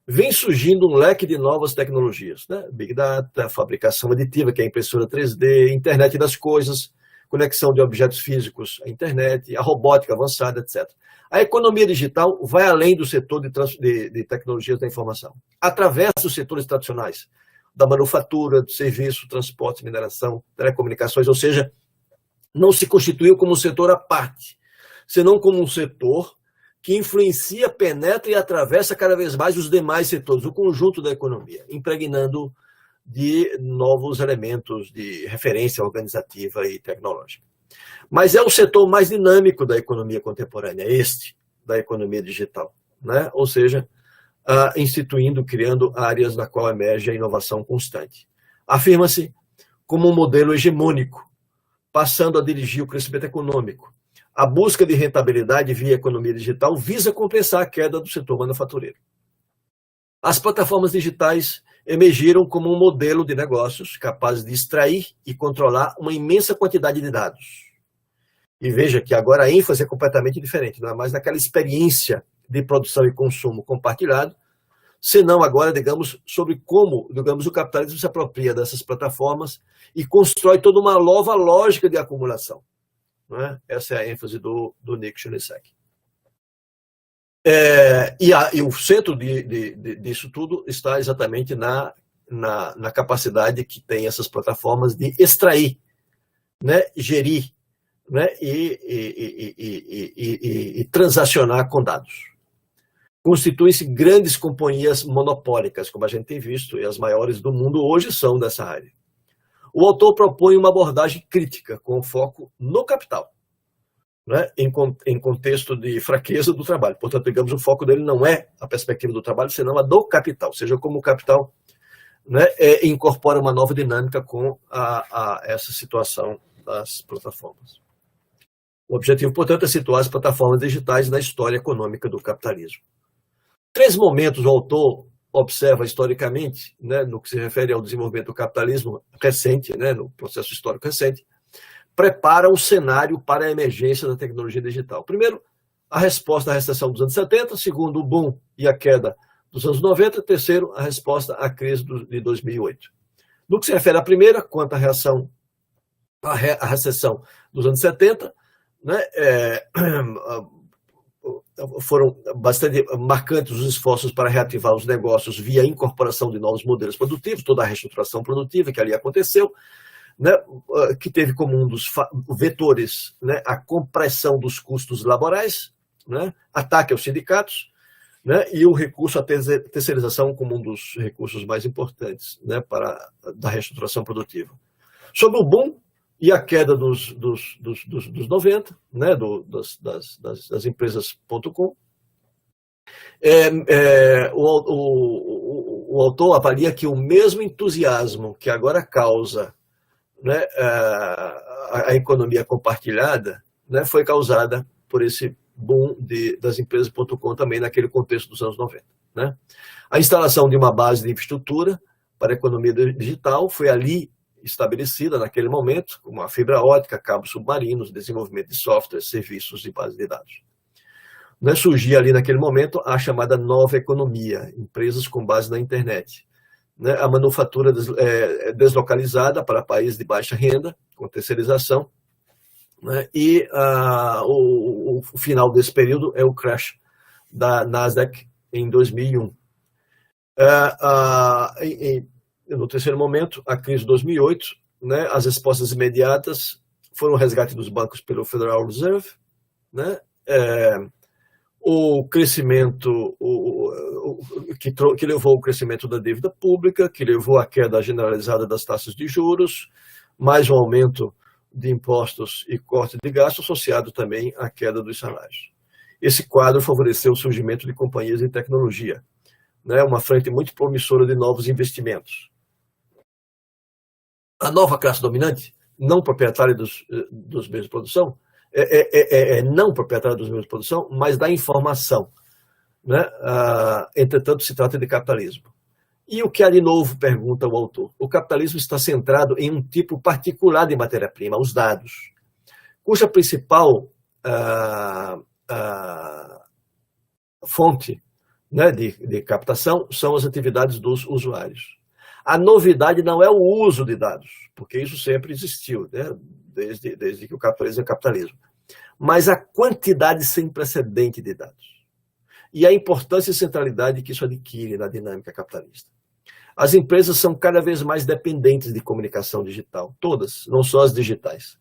S4: vem surgindo um leque de novas tecnologias, né? Big Data, fabricação aditiva, que é a impressora 3D, internet das coisas, conexão de objetos físicos à internet, a robótica avançada, etc. A economia digital vai além do setor de tecnologias da informação, através dos setores tradicionais, da manufatura, do serviço, transporte, mineração, telecomunicações, ou seja, não se constituiu como um setor à parte, senão como um setor que influencia, penetra e atravessa cada vez mais os demais setores, o conjunto da economia, impregnando de novos elementos de referência organizativa e tecnológica. Mas é o setor mais dinâmico da economia contemporânea, este, da economia digital, né? Ou seja, instituindo, criando áreas na qual emerge a inovação constante. Afirma-se como um modelo hegemônico, passando a dirigir o crescimento econômico. A busca de rentabilidade via economia digital visa compensar a queda do setor manufatureiro. As plataformas digitais emergiram como um modelo de negócios capaz de extrair e controlar uma imensa quantidade de dados. E veja que agora a ênfase é completamente diferente, não é mais naquela experiência de produção e consumo compartilhado, senão agora, digamos, sobre como, digamos, o capitalismo se apropria dessas plataformas e constrói toda uma nova lógica de acumulação. Não é? Essa é a ênfase do Nick Schoenesack. E o centro disso tudo está exatamente na capacidade que tem essas plataformas de extrair, né, gerir, né, e transacionar com dados. Constituem-se grandes companhias monopólicas, como a gente tem visto, e as maiores do mundo hoje são dessa área. O autor propõe uma abordagem crítica, com foco no capital, né, em contexto de fraqueza do trabalho. Portanto, digamos, o foco dele não é a perspectiva do trabalho, senão a do capital, seja como o capital, né, incorpora uma nova dinâmica com essa situação das plataformas. O objetivo, portanto, é situar as plataformas digitais na história econômica do capitalismo. 3 momentos o autor observa historicamente, né, no que se refere ao desenvolvimento do capitalismo recente, né, no processo histórico recente, prepara o cenário para a emergência da tecnologia digital. Primeiro, a resposta à recessão dos anos 70, segundo, o boom e a queda dos anos 90, terceiro, a resposta à crise de 2008. No que se refere à primeira, quanto à recessão dos anos 70, né, foram bastante marcantes os esforços para reativar os negócios via incorporação de novos modelos produtivos, toda a reestruturação produtiva que ali aconteceu, né, que teve como um dos vetores, né, a compressão dos custos laborais, né, ataque aos sindicatos, né, e o recurso à terceirização como um dos recursos mais importantes, né, da reestruturação produtiva. Sobre o boom e a queda dos 90, né, das empresas.com, o autor avalia que o mesmo entusiasmo que agora causa, né, a economia compartilhada, né, foi causada por esse boom das empresas.com também naquele contexto dos anos 90. Né? A instalação de uma base de infraestrutura para a economia digital foi ali estabelecida naquele momento, como a fibra ótica, cabos submarinos, desenvolvimento de software, serviços e bases de dados. Né, surgia ali naquele momento a chamada nova economia, empresas com base na internet. Né, a manufatura deslocalizada para países de baixa renda, com terceirização, né, e o final desse período é o crash da Nasdaq em 2001. No terceiro momento, a crise de 2008, né, as respostas imediatas foram o resgate dos bancos pelo Federal Reserve, né, o crescimento que levou ao crescimento da dívida pública, que levou à queda generalizada das taxas de juros, mais um aumento de impostos e corte de gastos, associado também à queda dos salários. Esse quadro favoreceu o surgimento de companhias de tecnologia, né, uma frente muito promissora de novos investimentos. A nova classe dominante, não proprietária dos meios de produção, não proprietária dos meios de produção, mas da informação. Né? Entretanto, se trata de capitalismo. E o que há de novo, pergunta o autor? O capitalismo está centrado em um tipo particular de matéria-prima, os dados, cuja principal fonte, né, de captação são as atividades dos usuários. A novidade não é o uso de dados, porque isso sempre existiu, né, desde que o capitalismo é capitalismo, mas a quantidade sem precedente de dados e a importância e centralidade que isso adquire na dinâmica capitalista. As empresas são cada vez mais dependentes de comunicação digital, todas, não só as digitais.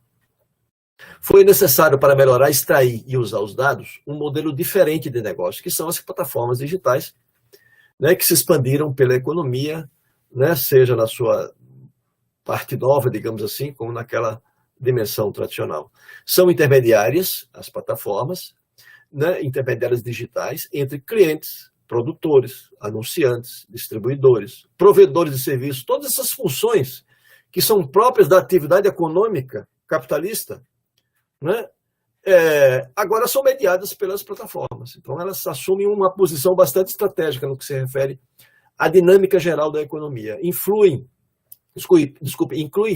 S4: Foi necessário, para melhorar, extrair e usar os dados, um modelo diferente de negócio, que são as plataformas digitais, né, que se expandiram pela economia, né, seja na sua parte nova, digamos assim, como naquela dimensão tradicional. São intermediárias, as plataformas, né, intermediárias digitais, entre clientes, produtores, anunciantes, distribuidores, provedores de serviços, todas essas funções que são próprias da atividade econômica capitalista, né, agora são mediadas pelas plataformas. Então, elas assumem uma posição bastante estratégica no que se refere à dinâmica geral da economia. Incluem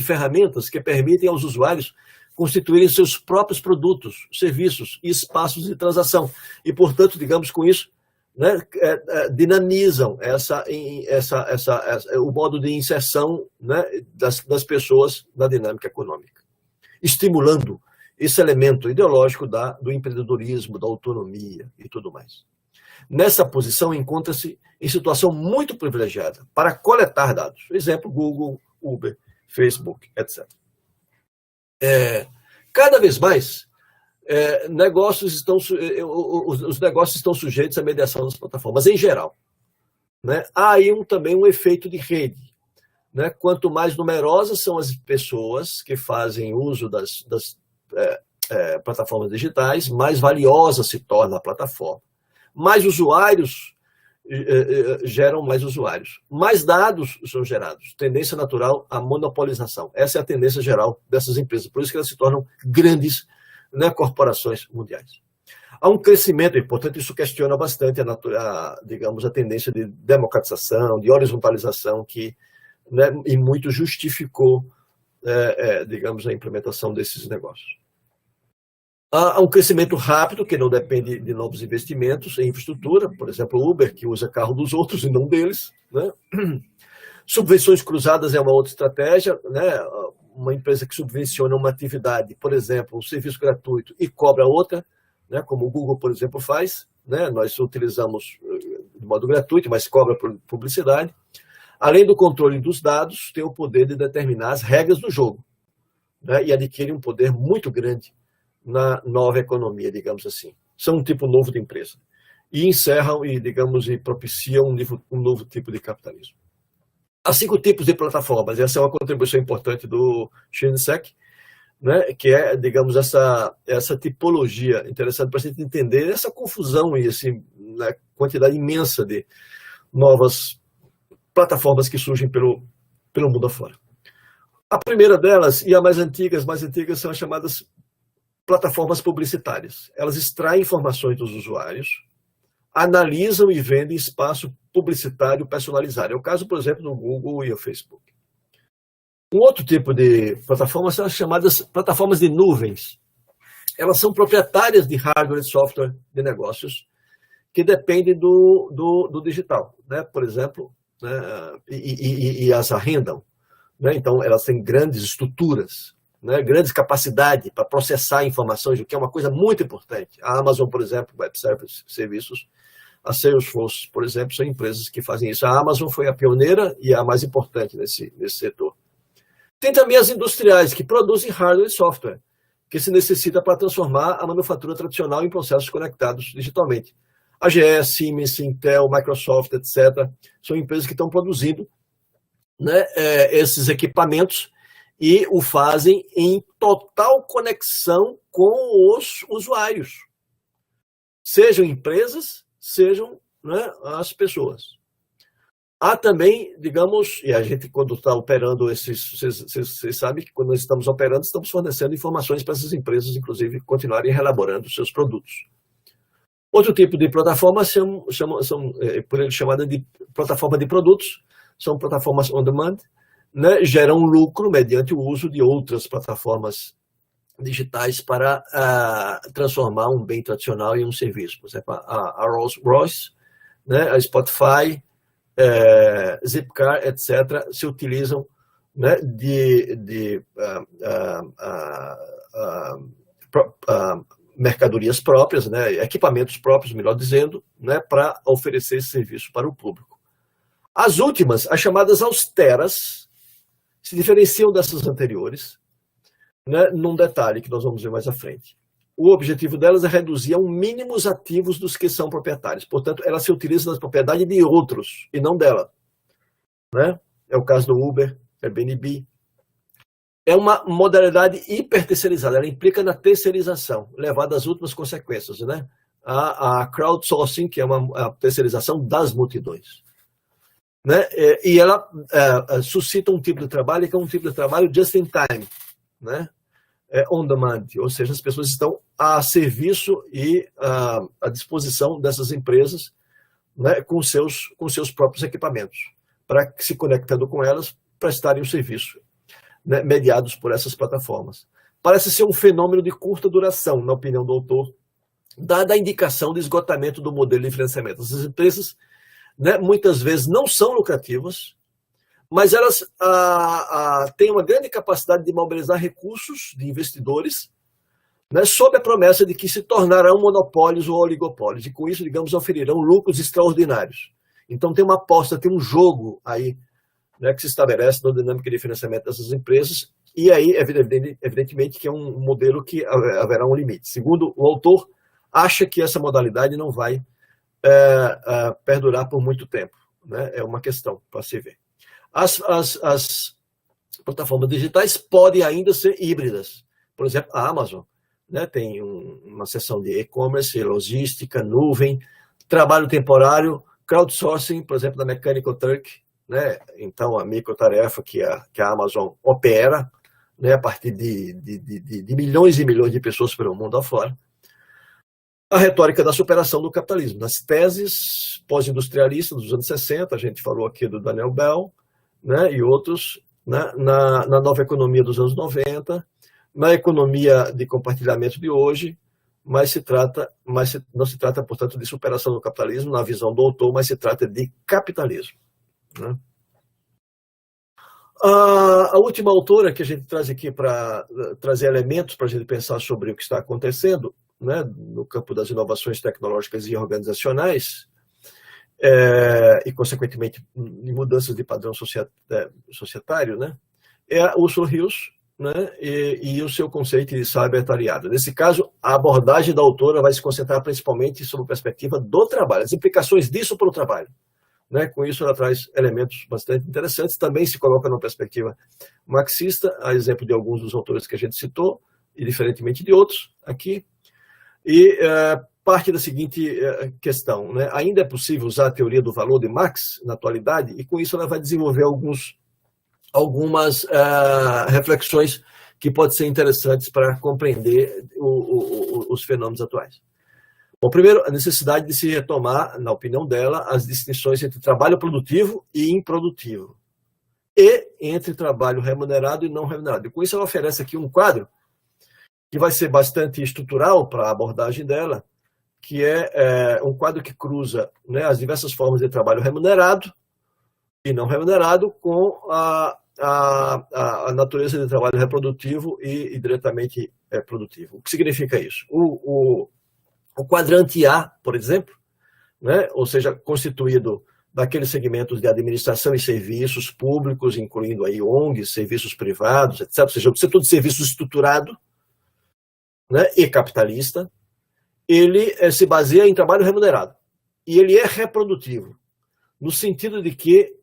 S4: ferramentas que permitem aos usuários constituírem seus próprios produtos, serviços e espaços de transação. E, portanto, digamos com isso, né, dinamizam o modo de inserção, né, das pessoas na dinâmica econômica, estimulando esse elemento ideológico do empreendedorismo, da autonomia e tudo mais. Nessa posição, encontra-se em situação muito privilegiada para coletar dados. Exemplo, Google, Uber, Facebook, etc. Cada vez mais, os negócios estão sujeitos à mediação das plataformas, em geral. Né? Há aí também um efeito de rede. Né? Quanto mais numerosas são as pessoas que fazem uso das plataformas digitais, mais valiosa se torna a plataforma. Mais usuários geram mais usuários. Mais dados são gerados. Tendência natural à monopolização. Essa é a tendência geral dessas empresas. Por isso que elas se tornam grandes, né, corporações mundiais. Há um crescimento, e, portanto, isso questiona bastante digamos, a tendência de democratização, de horizontalização, que, né, e muito justificou, digamos, a implementação desses negócios. Há um crescimento rápido, que não depende de novos investimentos em infraestrutura, por exemplo, o Uber, que usa carro dos outros e não deles. Né? Subvenções cruzadas é uma outra estratégia, né? Uma empresa que subvenciona uma atividade, por exemplo, um serviço gratuito, e cobra outra, né? Como o Google, por exemplo, faz. Né? Nós utilizamos de modo gratuito, mas cobra por publicidade. Além do controle dos dados, tem o poder de determinar as regras do jogo, né? E adquire um poder muito grande na nova economia, digamos assim. São um tipo novo de empresa. E encerram e propiciam um novo tipo de capitalismo. Há 5 tipos de plataformas. Essa é uma contribuição importante do Shinseki, né, que é, digamos, essa tipologia interessante para a gente entender essa confusão e né, quantidade imensa de novas plataformas que surgem pelo mundo afora. A primeira delas, e a mais antigas são as chamadas plataformas publicitárias. Elas extraem informações dos usuários, analisam e vendem espaço publicitário personalizado. É o caso, por exemplo, do Google e do Facebook. Um outro tipo de plataformas são as chamadas plataformas de nuvens. Elas são proprietárias de hardware e software de negócios que dependem do digital, né? Por exemplo, né? E as arrendam. Né? Então, elas têm grandes estruturas, né, grandes capacidades para processar informações, o que é uma coisa muito importante. A Amazon, por exemplo, Web Services, a Salesforce, por exemplo, são empresas que fazem isso. A Amazon foi a pioneira e a mais importante nesse setor. Tem também as industriais, que produzem hardware e software, que se necessita para transformar a manufatura tradicional em processos conectados digitalmente. A GE, Siemens, Intel, Microsoft, etc., são empresas que estão produzindo, né, esses equipamentos e o fazem em total conexão com os usuários. Sejam empresas, sejam, né, as pessoas. Há também, digamos, e a gente quando está operando vocês sabem que quando nós estamos operando, estamos fornecendo informações para essas empresas, inclusive, continuarem elaborando seus produtos. Outro tipo de plataforma são por ele chamada de plataforma de produtos, são plataformas on demand, né, geram lucro mediante o uso de outras plataformas digitais para transformar um bem tradicional em um serviço. Por exemplo, a Rolls-Royce, né, a Spotify, Zipcar, etc., se utilizam, né, de mercadorias próprias, né, equipamentos próprios, melhor dizendo, né, para oferecer esse serviço para o público. As últimas, as chamadas austeras, se diferenciam dessas anteriores, né, num detalhe que nós vamos ver mais à frente. O objetivo delas é reduzir ao mínimo os ativos dos que são proprietários. Portanto, ela se utiliza na propriedade de outros e não dela, né? É o caso do Uber, Airbnb. É uma modalidade hiperterceirizada, ela implica na terceirização, levada às últimas consequências, né? A crowdsourcing, que é a terceirização das multidões, né? E ela suscita um tipo de trabalho que é um tipo de trabalho just in time, né? On demand, ou seja, as pessoas estão a serviço e à disposição dessas empresas, né, com seus próprios equipamentos, para se conectando com elas, prestarem o serviço, né, mediados por essas plataformas. Parece ser um fenômeno de curta duração, na opinião do autor, dada a indicação de esgotamento do modelo de financiamento. Essas empresas, né, muitas vezes não são lucrativas, mas elas têm uma grande capacidade de mobilizar recursos de investidores, né, sob a promessa de que se tornarão monopólios ou oligopólios, e com isso, digamos, oferirão lucros extraordinários. Então tem uma aposta, tem um jogo aí, né, que se estabelece na dinâmica de financiamento dessas empresas, e aí, evidentemente, que é um modelo que haverá um limite. Segundo o autor, acha que essa modalidade não vai perdurar por muito tempo, né? É uma questão para se ver. As plataformas digitais podem ainda ser híbridas. Por exemplo, a Amazon, né, tem uma seção de e-commerce, logística, nuvem, trabalho temporário, crowdsourcing, por exemplo, da Mechanical Turk, né? Então, a microtarefa que a Amazon opera, né, a partir de milhões e milhões de pessoas pelo mundo afora. A retórica da superação do capitalismo. Nas teses pós-industrialistas dos anos 60, a gente falou aqui do Daniel Bell, né, e outros, né, na nova economia dos anos 90, na economia de compartilhamento de hoje, mas não se trata, portanto, de superação do capitalismo na visão do autor, mas se trata de capitalismo, né? A última autora que a gente traz aqui para trazer elementos para a gente pensar sobre o que está acontecendo, né, no campo das inovações tecnológicas e organizacionais, e, consequentemente, em mudanças de padrão societário, né, é a Ursula Hills, né, e o seu conceito de cybertariado. Nesse caso, a abordagem da autora vai se concentrar principalmente sobre a perspectiva do trabalho, as implicações disso para o trabalho, né. Com isso, ela traz elementos bastante interessantes, também se coloca numa perspectiva marxista, a exemplo de alguns dos autores que a gente citou, e diferentemente de outros aqui, e parte da seguinte questão, né? Ainda é possível usar a teoria do valor de Marx na atualidade, e com isso ela vai desenvolver algumas reflexões que podem ser interessantes para compreender os fenômenos atuais. Bom, primeiro, a necessidade de se retomar, na opinião dela, as distinções entre trabalho produtivo e improdutivo, e entre trabalho remunerado e não remunerado. E com isso ela oferece aqui um quadro que vai ser bastante estrutural para a abordagem dela, que é um quadro que cruza, né, as diversas formas de trabalho remunerado e não remunerado com a natureza de trabalho reprodutivo e diretamente produtivo. O que significa isso? O quadrante A, por exemplo, né, ou seja, constituído daqueles segmentos de administração e serviços públicos, incluindo aí ONGs, serviços privados, etc., ou seja, o setor de serviços estruturado, né, e capitalista, ele se baseia em trabalho remunerado. E ele é reprodutivo, no sentido de que,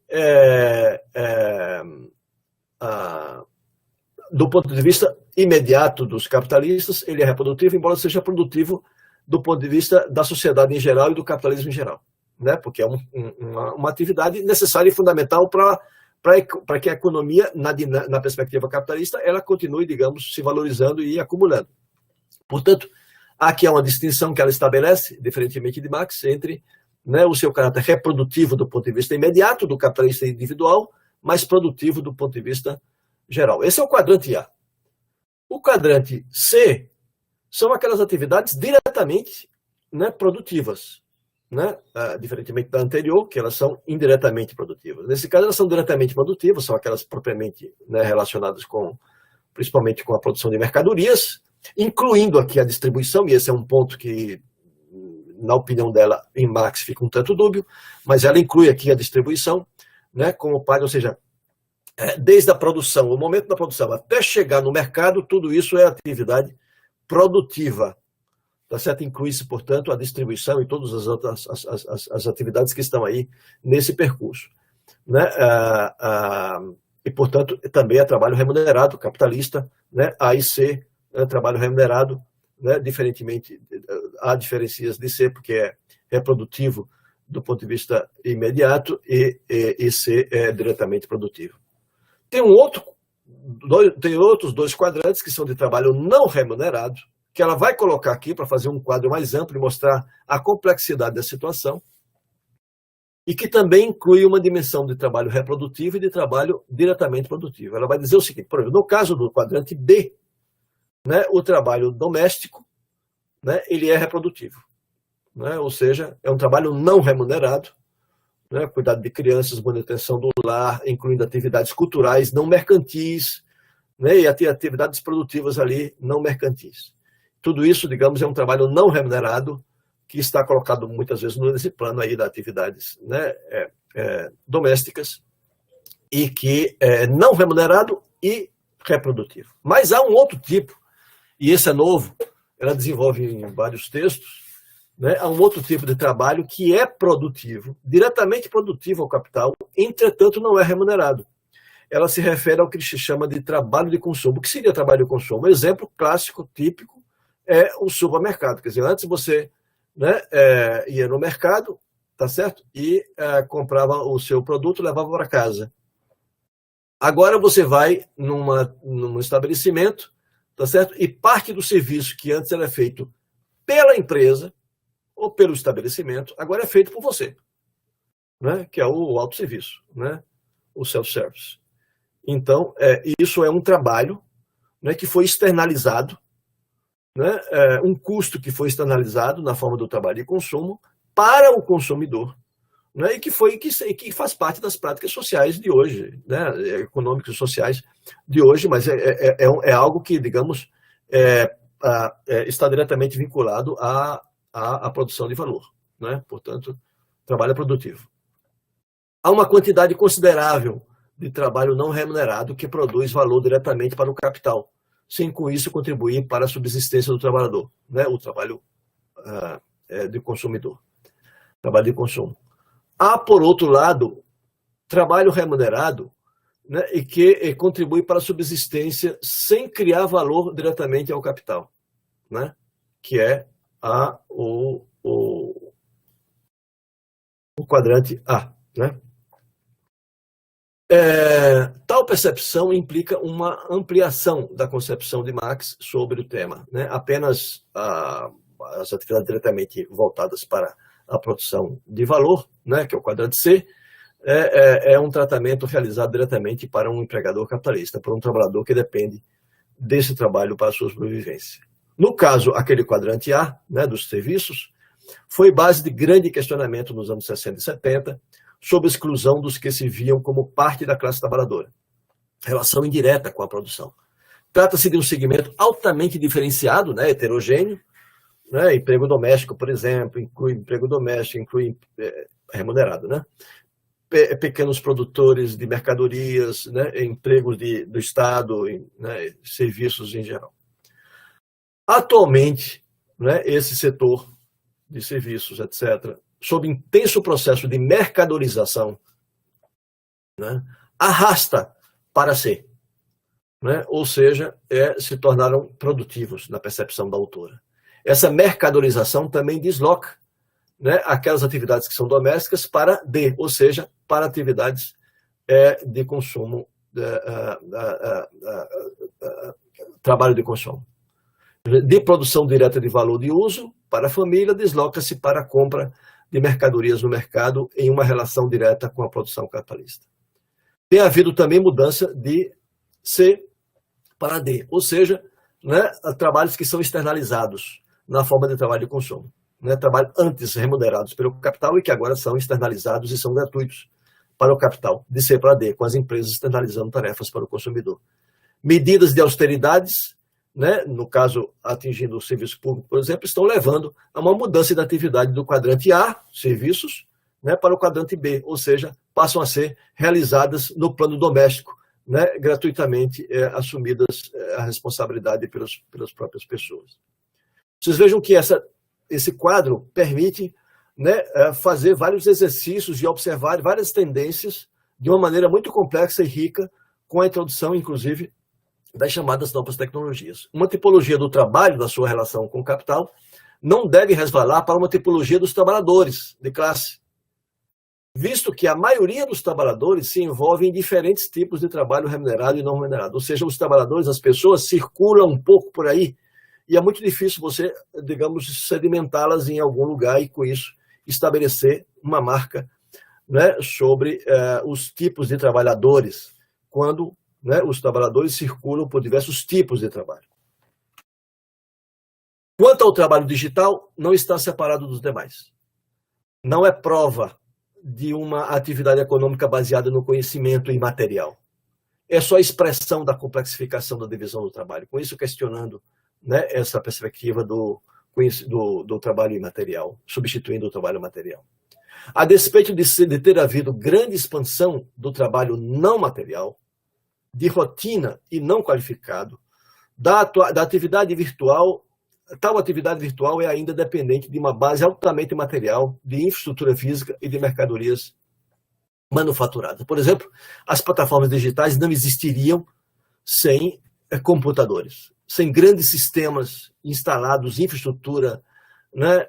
S4: do ponto de vista imediato dos capitalistas, ele é reprodutivo, embora seja produtivo do ponto de vista da sociedade em geral e do capitalismo em geral, né, porque é uma atividade necessária e fundamental para que a economia, na perspectiva capitalista, ela continue, digamos, se valorizando e acumulando. Portanto, aqui há uma distinção que ela estabelece, diferentemente de Marx, entre, né, o seu caráter reprodutivo do ponto de vista imediato do capitalista individual, mas produtivo do ponto de vista geral. Esse é o quadrante A. O quadrante C são aquelas atividades diretamente, né, produtivas, né? Diferentemente da anterior, que elas são indiretamente produtivas. Nesse caso, elas são diretamente produtivas, são aquelas propriamente, né, relacionadas principalmente com a produção de mercadorias, incluindo aqui a distribuição, e esse é um ponto que, na opinião dela, em Marx fica um tanto dúbio, mas ela inclui aqui a distribuição, né, como parte, ou seja, desde a produção, o momento da produção até chegar no mercado, tudo isso é atividade produtiva. Tá certo? Inclui-se, portanto, a distribuição e todas as outras as atividades que estão aí nesse percurso. Né? E, portanto, também é trabalho remunerado, capitalista, né? A e C é trabalho remunerado, né? Diferentemente, há diferenças de C, porque é reprodutivo do ponto de vista imediato, e C é diretamente produtivo. Tem outros dois quadrantes que são de trabalho não remunerado, que ela vai colocar aqui para fazer um quadro mais amplo e mostrar a complexidade da situação, e que também inclui uma dimensão de trabalho reprodutivo e de trabalho diretamente produtivo. Ela vai dizer o seguinte, por exemplo, no caso do quadrante B, né, o trabalho doméstico, né, ele é reprodutivo, né, ou seja, é um trabalho não remunerado, né, cuidado de crianças, manutenção do lar, incluindo atividades culturais não mercantis, né, e atividades produtivas ali não mercantis. Tudo isso, digamos, é um trabalho não remunerado que está colocado muitas vezes nesse plano aí das atividades, né, domésticas, e que é não remunerado e reprodutivo. Mas há um outro tipo, e esse é novo, ela desenvolve em vários textos, né, há um outro tipo de trabalho que é produtivo, diretamente produtivo ao capital, entretanto não é remunerado. Ela se refere ao que se chama de trabalho de consumo. O que seria trabalho de consumo? Um exemplo clássico, típico, é o supermercado. Quer dizer, antes você, né, ia no mercado, tá certo? E comprava o seu produto e levava para casa. Agora você vai num estabelecimento, tá certo? E parte do serviço que antes era feito pela empresa ou pelo estabelecimento, agora é feito por você, né? Que é o autosserviço, né? O self-service. Então, isso é um trabalho, né, que foi externalizado, né, um custo que foi externalizado na forma do trabalho de consumo para o consumidor, né, e que faz parte das práticas sociais de hoje, né, econômicas e sociais de hoje, mas é algo que, digamos, está diretamente vinculado à produção de valor, né? Portanto, trabalho produtivo. Há uma quantidade considerável de trabalho não remunerado que produz valor diretamente para o capital, sem com isso contribuir para a subsistência do trabalhador, né? O trabalho de consumidor, trabalho de consumo. Há, por outro lado, trabalho remunerado, né, e que contribui para a subsistência sem criar valor diretamente ao capital, né? Que é o quadrante A, né? Tal percepção implica uma ampliação da concepção de Marx sobre o tema, né? Apenas as atividades diretamente voltadas para a produção de valor, né, que é o quadrante C, é um tratamento realizado diretamente para um empregador capitalista, para um trabalhador que depende desse trabalho para a sua sobrevivência. No caso, aquele quadrante A, né, dos serviços, foi base de grande questionamento nos anos 60 e 70, sobre a exclusão dos que se viam como parte da classe trabalhadora. Relação indireta com a produção. Trata-se de um segmento altamente diferenciado, né, heterogêneo, né, emprego doméstico, por exemplo, inclui emprego doméstico, inclui remunerado, né, pequenos produtores de mercadorias, né, empregos do Estado, né, serviços em geral. Atualmente, né, esse setor de serviços, etc., sob intenso processo de mercadorização, né, arrasta para si, né, ou seja, se tornaram produtivos na percepção da autora. Essa mercadorização também desloca, né, aquelas atividades que são domésticas para D, ou seja, para atividades de consumo, trabalho de consumo. De produção direta de valor de uso para a família, desloca-se para a compra de mercadorias no mercado em uma relação direta com a produção capitalista. Tem havido também mudança de C para D, ou seja, né, trabalhos que são externalizados na forma de trabalho de consumo. Né, trabalho antes remunerados pelo capital e que agora são externalizados e são gratuitos para o capital, de C para D, com as empresas externalizando tarefas para o consumidor. Medidas de austeridades, né, no caso atingindo o serviço público, por exemplo, estão levando a uma mudança da atividade do quadrante A, serviços, né, para o quadrante B, ou seja, passam a ser realizadas no plano doméstico, né, gratuitamente assumidas a responsabilidade pelas próprias pessoas. Vocês vejam que esse quadro permite, né, fazer vários exercícios e observar várias tendências de uma maneira muito complexa e rica, com a introdução, inclusive, das chamadas novas tecnologias. Uma tipologia do trabalho, da sua relação com o capital, não deve resvalar para uma tipologia dos trabalhadores de classe, visto que a maioria dos trabalhadores se envolve em diferentes tipos de trabalho remunerado e não remunerado. Ou seja, os trabalhadores, as pessoas, circulam um pouco por aí, e é muito difícil você, digamos, sedimentá-las em algum lugar e, com isso, estabelecer uma marca, né, sobre os tipos de trabalhadores, quando, né, os trabalhadores circulam por diversos tipos de trabalho. Quanto ao trabalho digital, não está separado dos demais. Não é prova de uma atividade econômica baseada no conhecimento imaterial. É só expressão da complexificação da divisão do trabalho. Com isso, questionando, né, essa perspectiva do trabalho imaterial, substituindo o trabalho material. A despeito de ter havido grande expansão do trabalho não material, de rotina e não qualificado, da atividade virtual, tal atividade virtual é ainda dependente de uma base altamente material, de infraestrutura física e de mercadorias manufaturadas. Por exemplo, as plataformas digitais não existiriam sem computadores, sem grandes sistemas instalados, infraestrutura, né,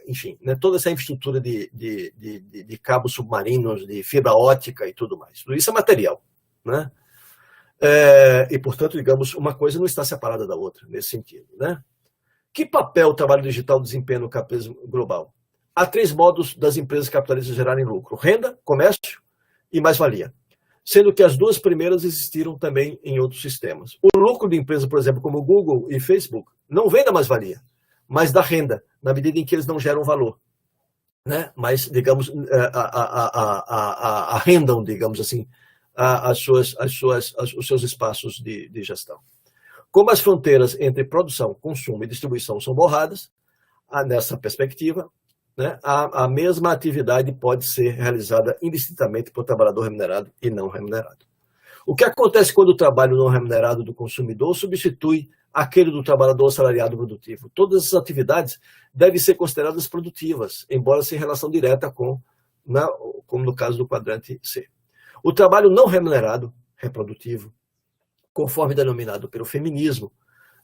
S4: enfim, né, toda essa infraestrutura de cabos submarinos, de fibra ótica e tudo mais. Tudo isso é material, né? E, portanto, digamos, uma coisa não está separada da outra, nesse sentido, né? Que papel o trabalho digital desempenha no capitalismo global? Há 3 modos das empresas capitalistas gerarem lucro: renda, comércio e mais-valia, sendo que as 2 primeiras existiram também em outros sistemas. O lucro de empresas, por exemplo, como Google e Facebook, não vem da mais-valia, mas da renda, na medida em que eles não geram valor, né? Mas, digamos, arrendam, digamos assim, os seus espaços de gestão. Como as fronteiras entre produção, consumo e distribuição são borradas, nessa perspectiva, né, a mesma atividade pode ser realizada indistintamente por trabalhador remunerado e não remunerado. O que acontece quando o trabalho não remunerado do consumidor substitui aquele do trabalhador assalariado produtivo? Todas essas atividades devem ser consideradas produtivas, embora sem relação direta como no caso do quadrante C. O trabalho não remunerado, reprodutivo, conforme denominado pelo feminismo,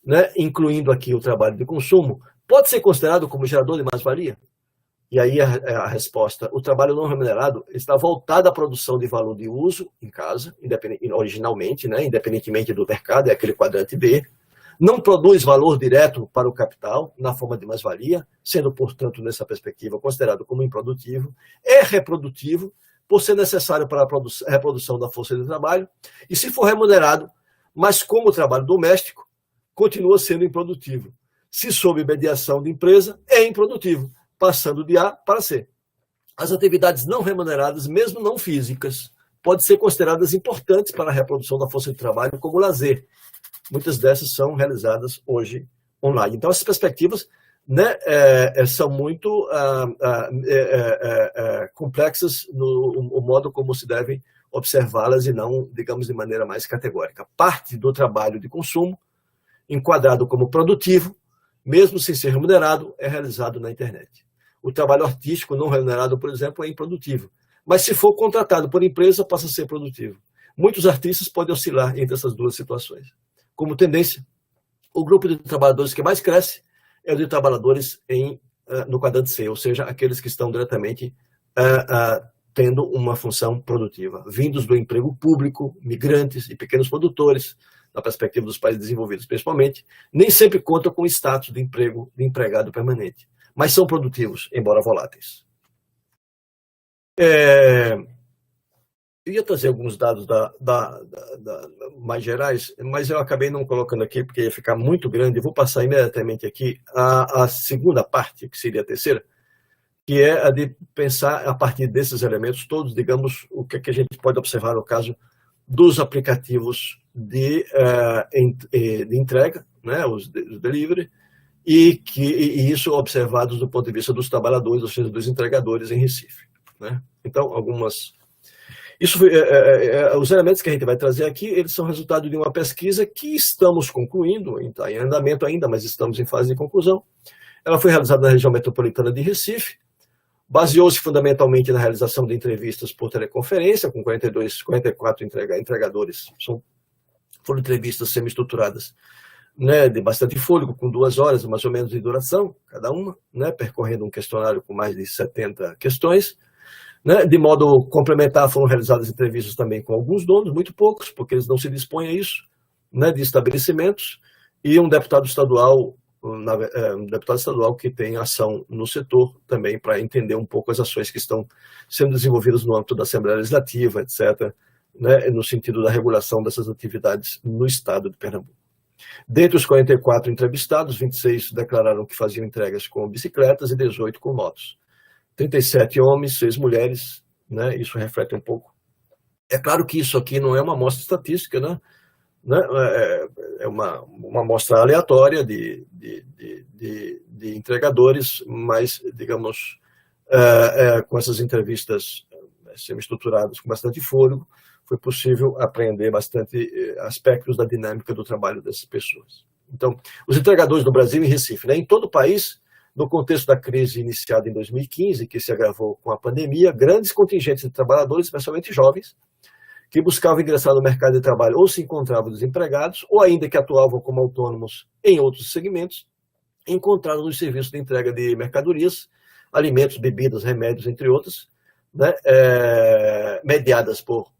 S4: né, incluindo aqui o trabalho de consumo, pode ser considerado como gerador de mais-valia? E aí a resposta: o trabalho não remunerado está voltado à produção de valor de uso em casa, originalmente, né, independentemente do mercado, é aquele quadrante B, não produz valor direto para o capital na forma de mais-valia, sendo, portanto, nessa perspectiva, considerado como improdutivo, é reprodutivo, por ser necessário para a reprodução da força de trabalho, e se for remunerado, mas como trabalho doméstico, continua sendo improdutivo. Se sob mediação de empresa, é improdutivo, passando de A para C. As atividades não remuneradas, mesmo não físicas, podem ser consideradas importantes para a reprodução da força de trabalho como lazer. Muitas dessas são realizadas hoje online. Então, essas perspectivas, né, são muito complexas no modo como se devem observá-las e não, digamos, de maneira mais categórica. Parte do trabalho de consumo, enquadrado como produtivo, mesmo sem ser remunerado, é realizado na internet. O trabalho artístico não remunerado, por exemplo, é improdutivo, mas se for contratado por empresa, passa a ser produtivo. Muitos artistas podem oscilar entre essas 2 situações. Como tendência, o grupo de trabalhadores que mais cresce é o de trabalhadores no quadrante C, ou seja, aqueles que estão diretamente tendo uma função produtiva, vindos do emprego público, migrantes e pequenos produtores, na perspectiva dos países desenvolvidos principalmente, nem sempre contam com o status de empregado permanente, mas são produtivos, embora voláteis. Eu ia trazer alguns dados mais gerais, mas eu acabei não colocando aqui porque ia ficar muito grande. Eu vou passar imediatamente aqui a segunda parte, que seria a terceira, que é a de pensar a partir desses elementos todos, digamos, o que a gente pode observar no caso dos aplicativos de entrega, né, os delivery, e isso observados do ponto de vista dos trabalhadores, ou seja, dos entregadores em Recife, né? Então, os elementos que a gente vai trazer aqui, eles são resultado de uma pesquisa que estamos concluindo, está em andamento ainda, mas estamos em fase de conclusão. Ela foi realizada na região metropolitana de Recife, baseou-se fundamentalmente na realização de entrevistas por teleconferência, com 44 entregadores. Foram entrevistas semi-estruturadas, né, de bastante fôlego, com 2 horas mais ou menos de duração, cada uma, né, percorrendo um questionário com mais de 70 questões. Né, de modo complementar, foram realizadas entrevistas também com alguns donos, muito poucos, porque eles não se dispõem a isso, né, de estabelecimentos, e um deputado estadual que tem ação no setor também para entender um pouco as ações que estão sendo desenvolvidas no âmbito da Assembleia Legislativa, etc., né, no sentido da regulação dessas atividades no estado de Pernambuco. Dentre os 44 entrevistados, 26 declararam que faziam entregas com bicicletas e 18 com motos. 37 homens, 6 mulheres, né? Isso reflete um pouco. É claro que isso aqui não é uma amostra estatística, né? É uma amostra aleatória de entregadores, mas, digamos, com essas entrevistas semi-estruturadas, com bastante fôlego, foi possível aprender bastante aspectos da dinâmica do trabalho dessas pessoas. Então, os entregadores do Brasil e Recife, né? Em todo o país, no contexto da crise iniciada em 2015, que se agravou com a pandemia, grandes contingentes de trabalhadores, especialmente jovens, que buscavam ingressar no mercado de trabalho ou se encontravam desempregados, ou ainda que atuavam como autônomos em outros segmentos, encontraram nos serviços de entrega de mercadorias, alimentos, bebidas, remédios, entre outros, né, mediadas por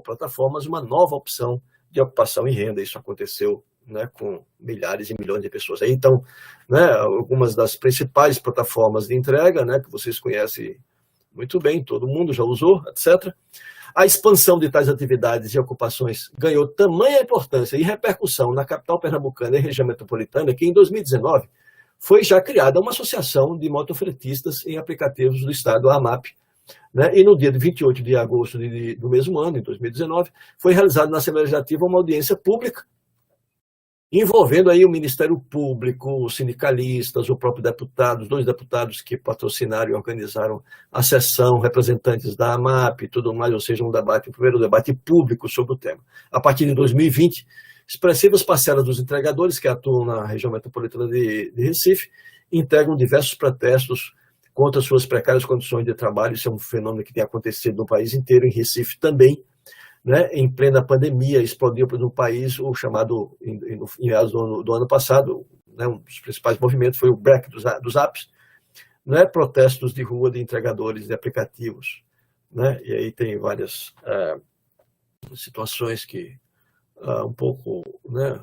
S4: plataformas, uma nova opção de ocupação e renda. Isso aconteceu, né, com milhares e milhões de pessoas. Então, né, algumas das principais plataformas de entrega, né, que vocês conhecem muito bem, todo mundo já usou, etc. A expansão de tais atividades e ocupações ganhou tamanha importância e repercussão na capital pernambucana e região metropolitana que, em 2019, foi já criada uma associação de motofretistas em aplicativos do estado, a AMAP, né? E no dia de 28 de agosto do mesmo ano, em 2019, foi realizada na Assembleia Legislativa uma audiência pública envolvendo aí o Ministério Público, os sindicalistas, o próprio deputado, os 2 deputados que patrocinaram e organizaram a sessão, representantes da AMAP e tudo mais, ou seja, um primeiro debate público sobre o tema. A partir de 2020, expressivas parcelas dos entregadores que atuam na região metropolitana de Recife integram diversos protestos contra suas precárias condições de trabalho. Isso é um fenômeno que tem acontecido no país inteiro, em Recife também. Né, em plena pandemia, explodiu no país o chamado, em meados do ano passado, né, um dos principais movimentos foi o break dos apps, né, protestos de rua de entregadores de aplicativos. Né, e aí tem várias situações que, um pouco, né,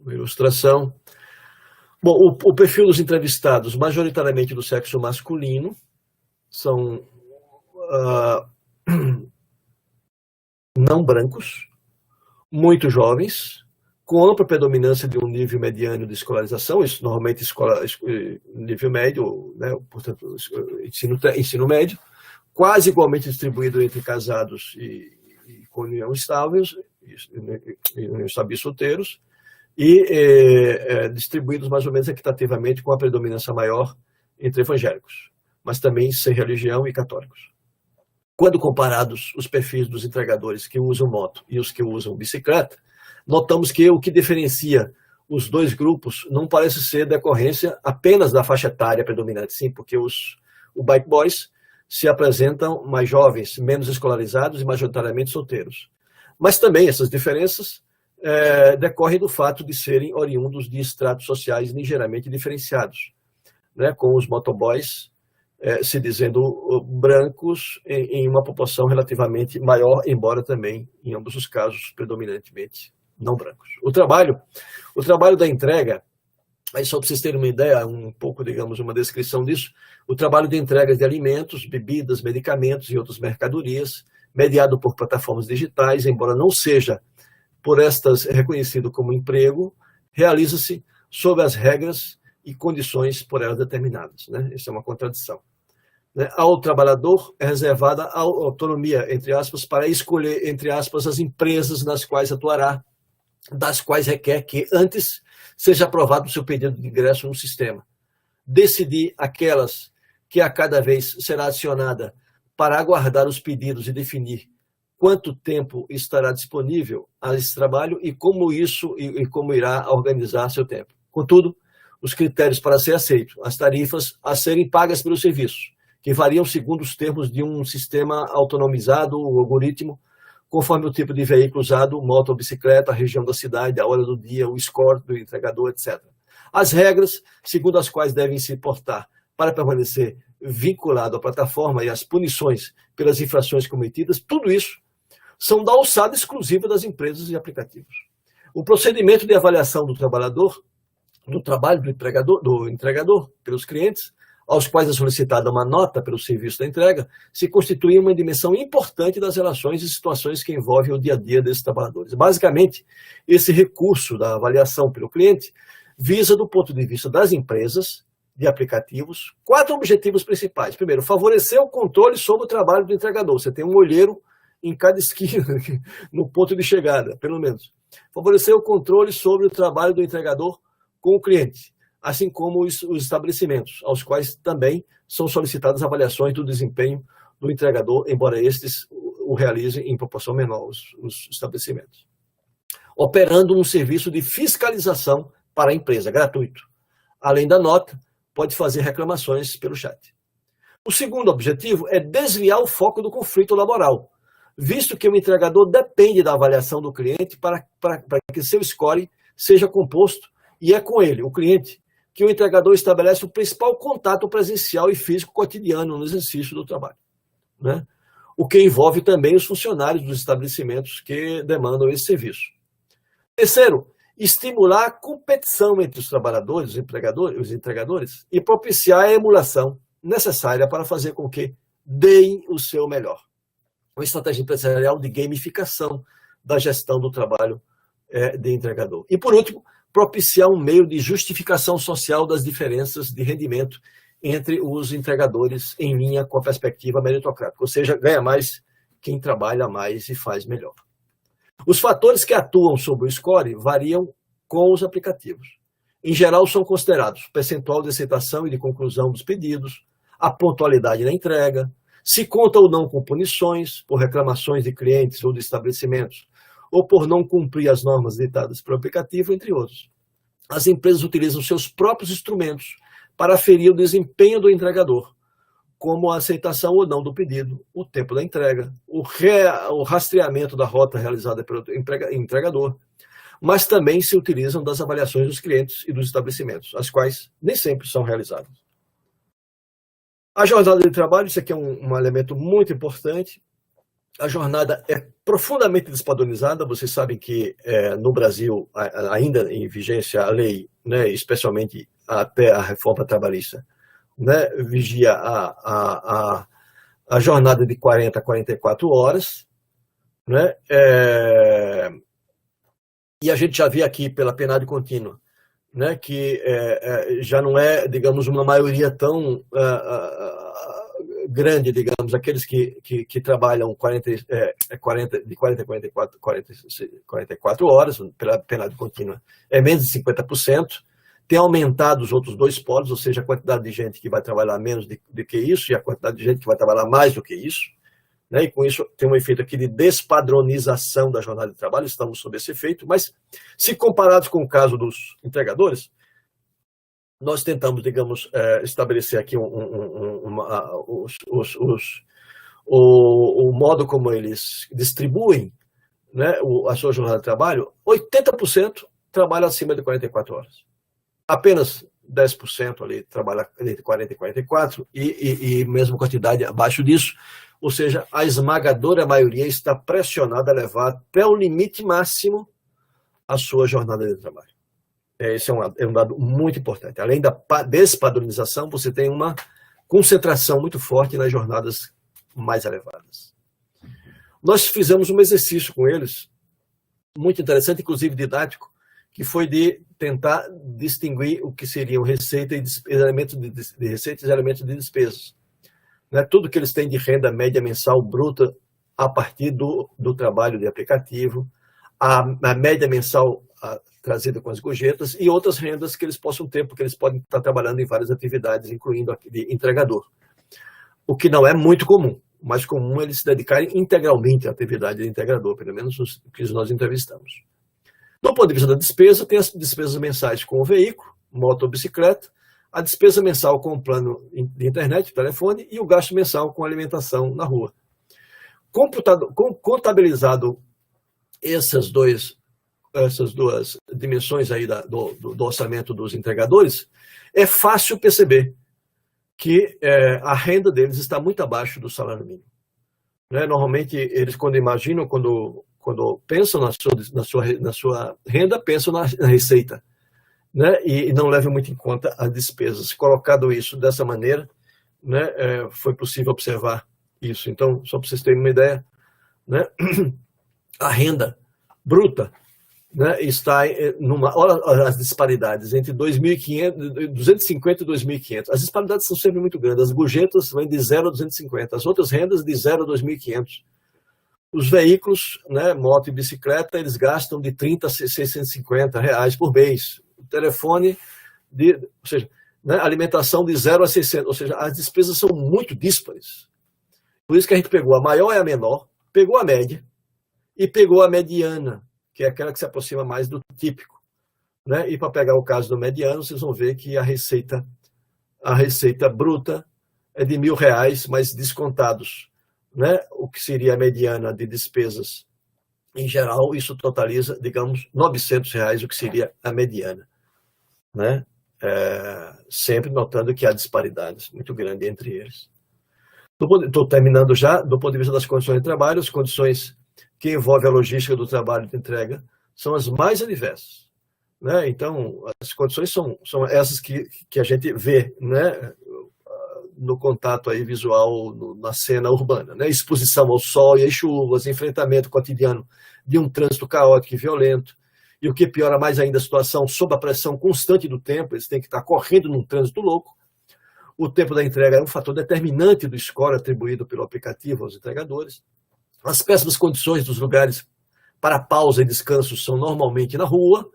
S4: uma ilustração. Bom, o perfil dos entrevistados, majoritariamente do sexo masculino, são não brancos, muito jovens, com ampla predominância de um nível mediano de escolarização, isso normalmente nível médio, né, portanto, ensino médio, quase igualmente distribuído entre casados e com união estáveis, união estável e solteiros, e distribuídos mais ou menos equitativamente, com a predominância maior entre evangélicos, mas também sem religião e católicos. Quando comparados os perfis dos entregadores que usam moto e os que usam bicicleta, notamos que o que diferencia os 2 grupos não parece ser decorrência apenas da faixa etária predominante, sim, porque o bike boys se apresentam mais jovens, menos escolarizados e majoritariamente solteiros. Mas também essas diferenças decorrem do fato de serem oriundos de estratos sociais ligeiramente diferenciados, né, com os motoboys se dizendo brancos em uma proporção relativamente maior, embora também, em ambos os casos, predominantemente não brancos. O trabalho da entrega, aí só para vocês terem uma ideia, um pouco, digamos, uma descrição disso, o trabalho de entrega de alimentos, bebidas, medicamentos e outras mercadorias mediado por plataformas digitais, embora não seja por estas reconhecido como emprego, realiza-se sob as regras e condições por elas determinadas, né? Isso é uma contradição. Ao trabalhador é reservada a autonomia, entre aspas, para escolher, entre aspas, as empresas nas quais atuará, das quais requer que antes seja aprovado o seu pedido de ingresso no sistema. Decidir aquelas que a cada vez será acionada para aguardar os pedidos e definir quanto tempo estará disponível a esse trabalho e como isso e como irá organizar seu tempo. Contudo, os critérios para ser aceito, as tarifas a serem pagas pelo serviço, que variam segundo os termos de um sistema autonomizado, o algoritmo, conforme o tipo de veículo usado, moto ou bicicleta, a região da cidade, a hora do dia, o score do entregador, etc. As regras, segundo as quais devem se portar para permanecer vinculado à plataforma e as punições pelas infrações cometidas, tudo isso são da alçada exclusiva das empresas e aplicativos. O procedimento de avaliação do trabalhador, do trabalho do entregador pelos clientes, aos quais é solicitada uma nota pelo serviço da entrega, se constitui uma dimensão importante das relações e situações que envolvem o dia a dia desses trabalhadores. Basicamente, esse recurso da avaliação pelo cliente visa, do ponto de vista das empresas de aplicativos, 4 objetivos principais. Primeiro, favorecer o controle sobre o trabalho do entregador. Você tem um olheiro em cada esquina, no ponto de chegada, pelo menos. Favorecer o controle sobre o trabalho do entregador com o cliente, assim como os estabelecimentos, aos quais também são solicitadas avaliações do desempenho do entregador, embora estes o realizem em proporção menor, os estabelecimentos. Operando um serviço de fiscalização para a empresa, gratuito. Além da nota, pode fazer reclamações pelo chat. O segundo objetivo é desviar o foco do conflito laboral, visto que o entregador depende da avaliação do cliente para que seu score seja composto, e é com ele, o cliente, que o entregador estabelece o principal contato presencial e físico cotidiano no exercício do trabalho, né? O que envolve também os funcionários dos estabelecimentos que demandam esse serviço. Terceiro, estimular a competição entre os trabalhadores, os entregadores, e propiciar a emulação necessária para fazer com que deem o seu melhor. Uma estratégia empresarial de gamificação da gestão do trabalho de entregador. E, por último, propiciar um meio de justificação social das diferenças de rendimento entre os entregadores em linha com a perspectiva meritocrática, ou seja, ganha mais quem trabalha mais e faz melhor. Os fatores que atuam sobre o score variam com os aplicativos. Em geral, são considerados o percentual de aceitação e de conclusão dos pedidos, a pontualidade na entrega, se conta ou não com punições por reclamações de clientes ou de estabelecimentos, ou por não cumprir as normas ditadas pelo aplicativo, entre outros. As empresas utilizam seus próprios instrumentos para aferir o desempenho do entregador, como a aceitação ou não do pedido, o tempo da entrega, o rastreamento da rota realizada pelo entregador, mas também se utilizam das avaliações dos clientes e dos estabelecimentos, as quais nem sempre são realizadas. A jornada de trabalho, isso aqui é um elemento muito importante. A jornada é profundamente despadronizada. Vocês sabem que no Brasil, ainda em vigência a lei, né, especialmente até a reforma trabalhista, né, vigia a jornada de 40 a 44 horas. Né, e a gente já vê aqui pela PNAD contínua, né, que já não é, digamos, uma maioria tão grande, digamos, aqueles que trabalham de 40 a 44 horas pela PNAD contínua, é menos de 50%, tem aumentado os outros 2 polos, ou seja, a quantidade de gente que vai trabalhar menos do que isso e a quantidade de gente que vai trabalhar mais do que isso, né? E com isso tem um efeito aqui de despadronização da jornada de trabalho, estamos sob esse efeito, mas se comparados com o caso dos entregadores, nós tentamos, digamos, estabelecer aqui o modo como eles distribuem, né, a sua jornada de trabalho. 80% trabalha acima de 44 horas. Apenas 10% ali trabalha entre 40 e 44 e mesmo quantidade abaixo disso. Ou seja, a esmagadora maioria está pressionada a levar até o limite máximo a sua jornada de trabalho. Esse é um dado muito importante. Além da despadronização, você tem uma concentração muito forte nas jornadas mais elevadas. Nós fizemos um exercício com eles, muito interessante, inclusive didático, que foi de tentar distinguir o que seriam receita e elementos de receitas e elementos de despesas. Né? Tudo que eles têm de renda média mensal bruta a partir do trabalho de aplicativo, a média mensal trazida com as gorjetas e outras rendas que eles possam ter, porque eles podem estar trabalhando em várias atividades, incluindo a de entregador. O que não é muito comum. O mais comum é eles se dedicarem integralmente à atividade de integrador, pelo menos os que nós entrevistamos. Do ponto de vista da despesa, tem as despesas mensais com o veículo, moto ou bicicleta, a despesa mensal com o plano de internet, telefone, e o gasto mensal com alimentação na rua. Contabilizado essas duas dimensões aí do orçamento dos entregadores, é fácil perceber que a renda deles está muito abaixo do salário mínimo. Né? Normalmente, eles, quando imaginam, quando pensam na sua renda, pensam na receita, né? E não levam muito em conta as despesas. Colocado isso dessa maneira, né, foi possível observar isso. Então, só para vocês terem uma ideia, né, a renda bruta, né, está olha as disparidades entre 250 e 2.500. As disparidades são sempre muito grandes. As gorjetas vão de 0 a 250, as outras rendas de 0 a 2.500. Os veículos, né, moto e bicicleta, eles gastam de 30 a 650 reais por mês. O telefone, ou seja, né, alimentação de 0 a 600. Ou seja, as despesas são muito díspares. Por isso que a gente pegou a maior e a menor, pegou a média e pegou a mediana, que é aquela que se aproxima mais do típico. Né? E para pegar o caso do mediano, vocês vão ver que a receita bruta é de R$1.000, mas descontados, né? O que seria a mediana de despesas em geral, isso totaliza, digamos, R$900, o que seria a mediana. Né? Sempre notando que há disparidades muito grandes entre eles. Estou terminando já, do ponto de vista das condições de trabalho, as condições que envolvem a logística do trabalho de entrega são as mais adversas. Né? Então, as condições são essas que a gente vê, né, no contato aí visual, na cena urbana. Né? Exposição ao sol e às chuvas, enfrentamento cotidiano de um trânsito caótico e violento, e o que piora mais ainda a situação, sob a pressão constante do tempo, eles têm que estar correndo num trânsito louco. O tempo da entrega é um fator determinante do score atribuído pelo aplicativo aos entregadores. As péssimas condições dos lugares para pausa e descanso são normalmente na rua,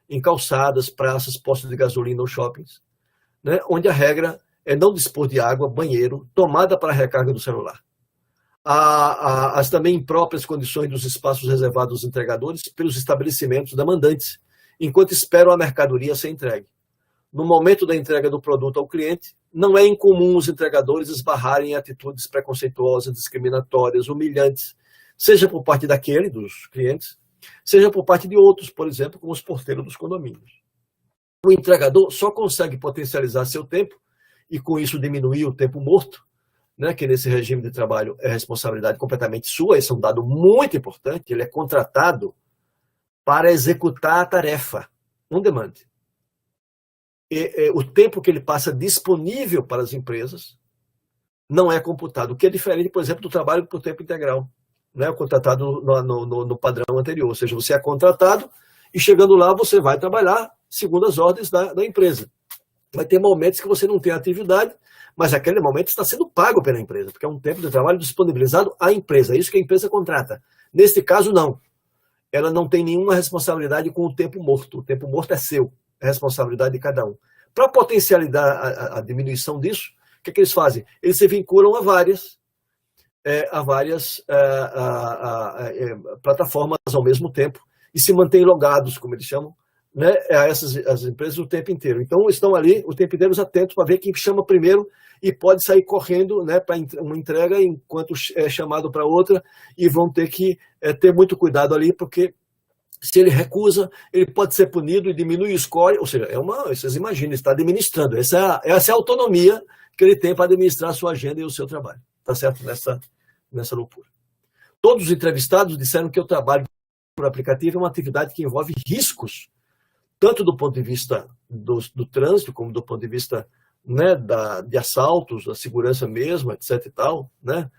S4: em calçadas, praças, postos de gasolina ou shoppings, né, onde a regra é não dispor de água, banheiro, tomada para recarga do celular. As também impróprias condições dos espaços reservados aos entregadores pelos estabelecimentos demandantes, enquanto esperam a mercadoria ser entregue. No momento da entrega do produto ao cliente, não é incomum os entregadores esbarrarem em atitudes preconceituosas, discriminatórias, humilhantes, seja por parte dos clientes, seja por parte de outros, por exemplo, como os porteiros dos condomínios. O entregador só consegue potencializar seu tempo e, com isso, diminuir o tempo morto, né, que nesse regime de trabalho é responsabilidade completamente sua, esse é um dado muito importante, ele é contratado para executar a tarefa, on demand. O tempo que ele passa disponível para as empresas não é computado, o que é diferente, por exemplo, do trabalho por tempo integral, né, contratado no padrão anterior. Ou seja, você é contratado e chegando lá você vai trabalhar segundo as ordens da empresa. Vai ter momentos que você não tem atividade, mas aquele momento está sendo pago pela empresa, porque é um tempo de trabalho disponibilizado à empresa, é isso que a empresa contrata. Neste caso, não. Ela não tem nenhuma responsabilidade com o tempo morto é seu. É responsabilidade de cada um. Para potencializar a diminuição disso, o que eles fazem? Eles se vinculam a várias plataformas ao mesmo tempo e se mantêm logados, como eles chamam, né, as empresas o tempo inteiro. Então, estão ali o tempo inteiro atentos para ver quem chama primeiro e pode sair correndo, né, para uma entrega enquanto é chamado para outra, e vão ter que ter muito cuidado ali, porque se ele recusa, ele pode ser punido e diminui o score. Ou seja, vocês imaginam, ele está administrando. Essa é a autonomia que ele tem para administrar a sua agenda e o seu trabalho. Está certo? Nessa loucura. Todos os entrevistados disseram que o trabalho por aplicativo é uma atividade que envolve riscos, tanto do ponto de vista do trânsito, como do ponto de vista, né, de assaltos, da segurança mesmo, etc. e tal, né?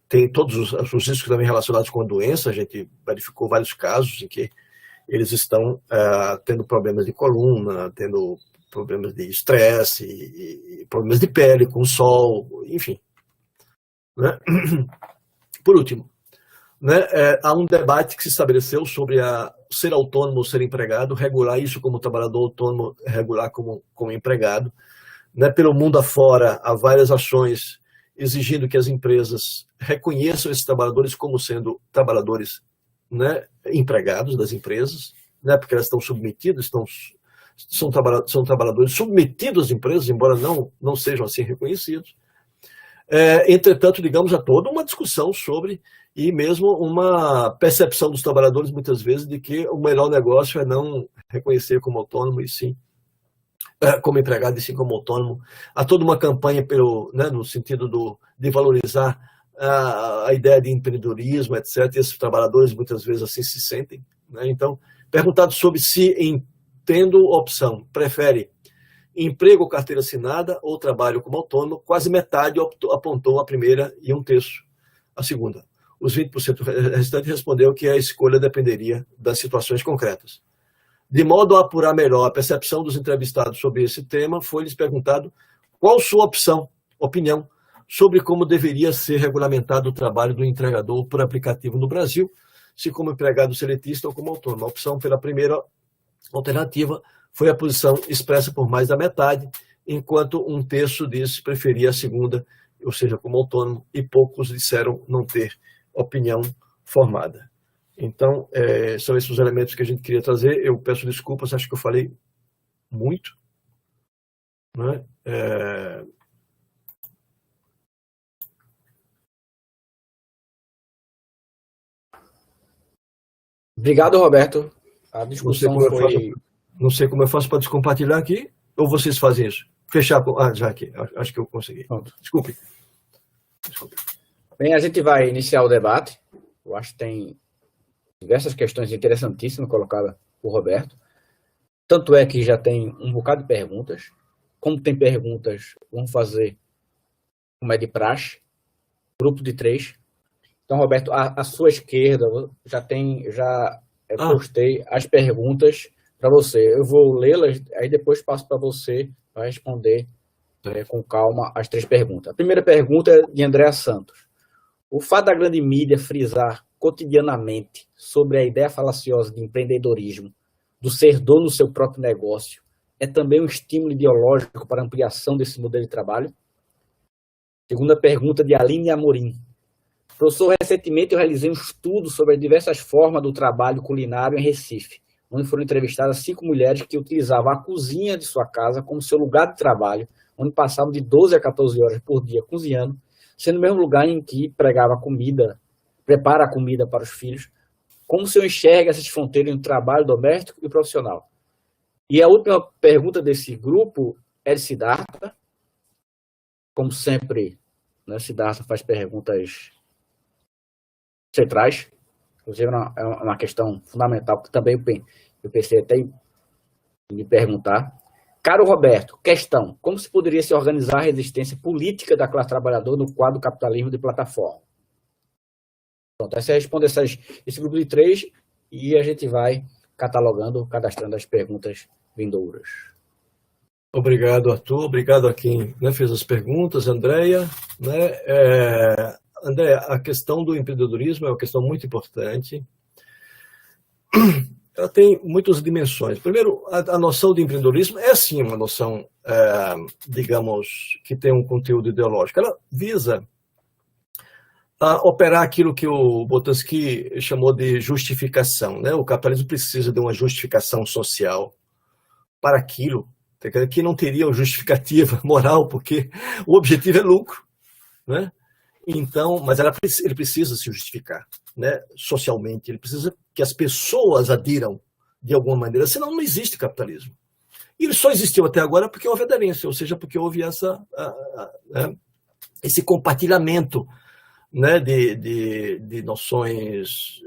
S4: tem todos os riscos também relacionados com a doença. A gente verificou vários casos em que eles estão tendo problemas de coluna, tendo problemas de estresse, e problemas de pele com o sol, enfim. Né? Por último, né, há um debate que se estabeleceu sobre ser autônomo ou ser empregado, regular isso como trabalhador autônomo, regular como empregado. Né, pelo mundo afora, há várias ações exigindo que as empresas reconheçam esses trabalhadores como sendo trabalhadores, né, empregados das empresas, né, porque elas estão submetidas, são trabalhadores submetidos às empresas, embora não sejam assim reconhecidos. Entretanto, digamos, há toda uma discussão sobre, e mesmo uma percepção dos trabalhadores, muitas vezes, de que o melhor negócio é não reconhecer como autônomo, e sim como empregado, e sim como autônomo. Há toda uma campanha no sentido de valorizar a ideia de empreendedorismo, etc. E esses trabalhadores muitas vezes assim se sentem. Né? Então, perguntado sobre se, tendo opção, prefere emprego ou carteira assinada ou trabalho como autônomo, quase metade apontou a primeira e 1/3 a segunda. Os 20% restantes respondeu que a escolha dependeria das situações concretas. De modo a apurar melhor a percepção dos entrevistados sobre esse tema, foi-lhes perguntado qual sua opinião sobre como deveria ser regulamentado o trabalho do entregador por aplicativo no Brasil, se como empregado seletista ou como autônomo. A opção pela primeira alternativa foi a posição expressa por mais da metade, enquanto 1/3 disse preferia a segunda, ou seja, como autônomo, e poucos disseram não ter opinião formada. Então, são esses os elementos que a gente queria trazer. Eu peço desculpas, acho que eu falei muito. Né?
S3: Obrigado, Roberto. A discussão foi...
S4: Não sei como eu faço para descompartilhar aqui, ou vocês fazem isso? Fechar... já aqui, acho que eu consegui.
S3: Pronto.
S4: Desculpe.
S3: Bem, a gente vai iniciar o debate. Eu acho que tem diversas questões interessantíssimas colocadas por Roberto. Tanto é que já tem um bocado de perguntas. Como tem perguntas, vamos fazer como é de praxe, grupo de 3. Então, Roberto, à sua esquerda, postei as perguntas para você. Eu vou lê-las, aí depois passo para você para responder com calma as 3 perguntas. A primeira pergunta é de Andréa Santos. O fato da grande mídia frisar cotidianamente sobre a ideia falaciosa de empreendedorismo, do ser dono do seu próprio negócio, é também um estímulo ideológico para a ampliação desse modelo de trabalho? Segunda pergunta de Aline Amorim. Professor, recentemente eu realizei um estudo sobre as diversas formas do trabalho culinário em Recife, onde foram entrevistadas 5 mulheres que utilizavam a cozinha de sua casa como seu lugar de trabalho, onde passavam de 12 a 14 horas por dia cozinhando, sendo o mesmo lugar em que prepara a comida para os filhos. Como o senhor enxerga essas fronteiras entre o trabalho doméstico e profissional? E a última pergunta desse grupo é de Siddhartha. Como sempre, né, Siddhartha faz perguntas centrais. Inclusive, é uma questão fundamental, que também eu pensei até em me perguntar. Caro Roberto, questão: como se poderia se organizar a resistência política da classe trabalhadora no quadro do capitalismo de plataforma? Pronto, aí você responde esse grupo de 3 e a gente vai catalogando, cadastrando as perguntas vindouras.
S4: Obrigado, Arthur. Obrigado a quem fez as perguntas, Andréia. Andréia, a questão do empreendedorismo é uma questão muito importante. Ela tem muitas dimensões. Primeiro, a noção de empreendedorismo é, sim, uma noção, digamos, que tem um conteúdo ideológico. Ela visa operar aquilo que o Boltanski chamou de justificação. Né? O capitalismo precisa de uma justificação social para aquilo que não teria justificativa moral, porque o objetivo é lucro. Né? Então, mas ele precisa se justificar, né, socialmente. Ele precisa que as pessoas adiram de alguma maneira, senão não existe capitalismo. E ele só existiu até agora porque houve aderência, ou seja, porque houve esse compartilhamento, né, de noções,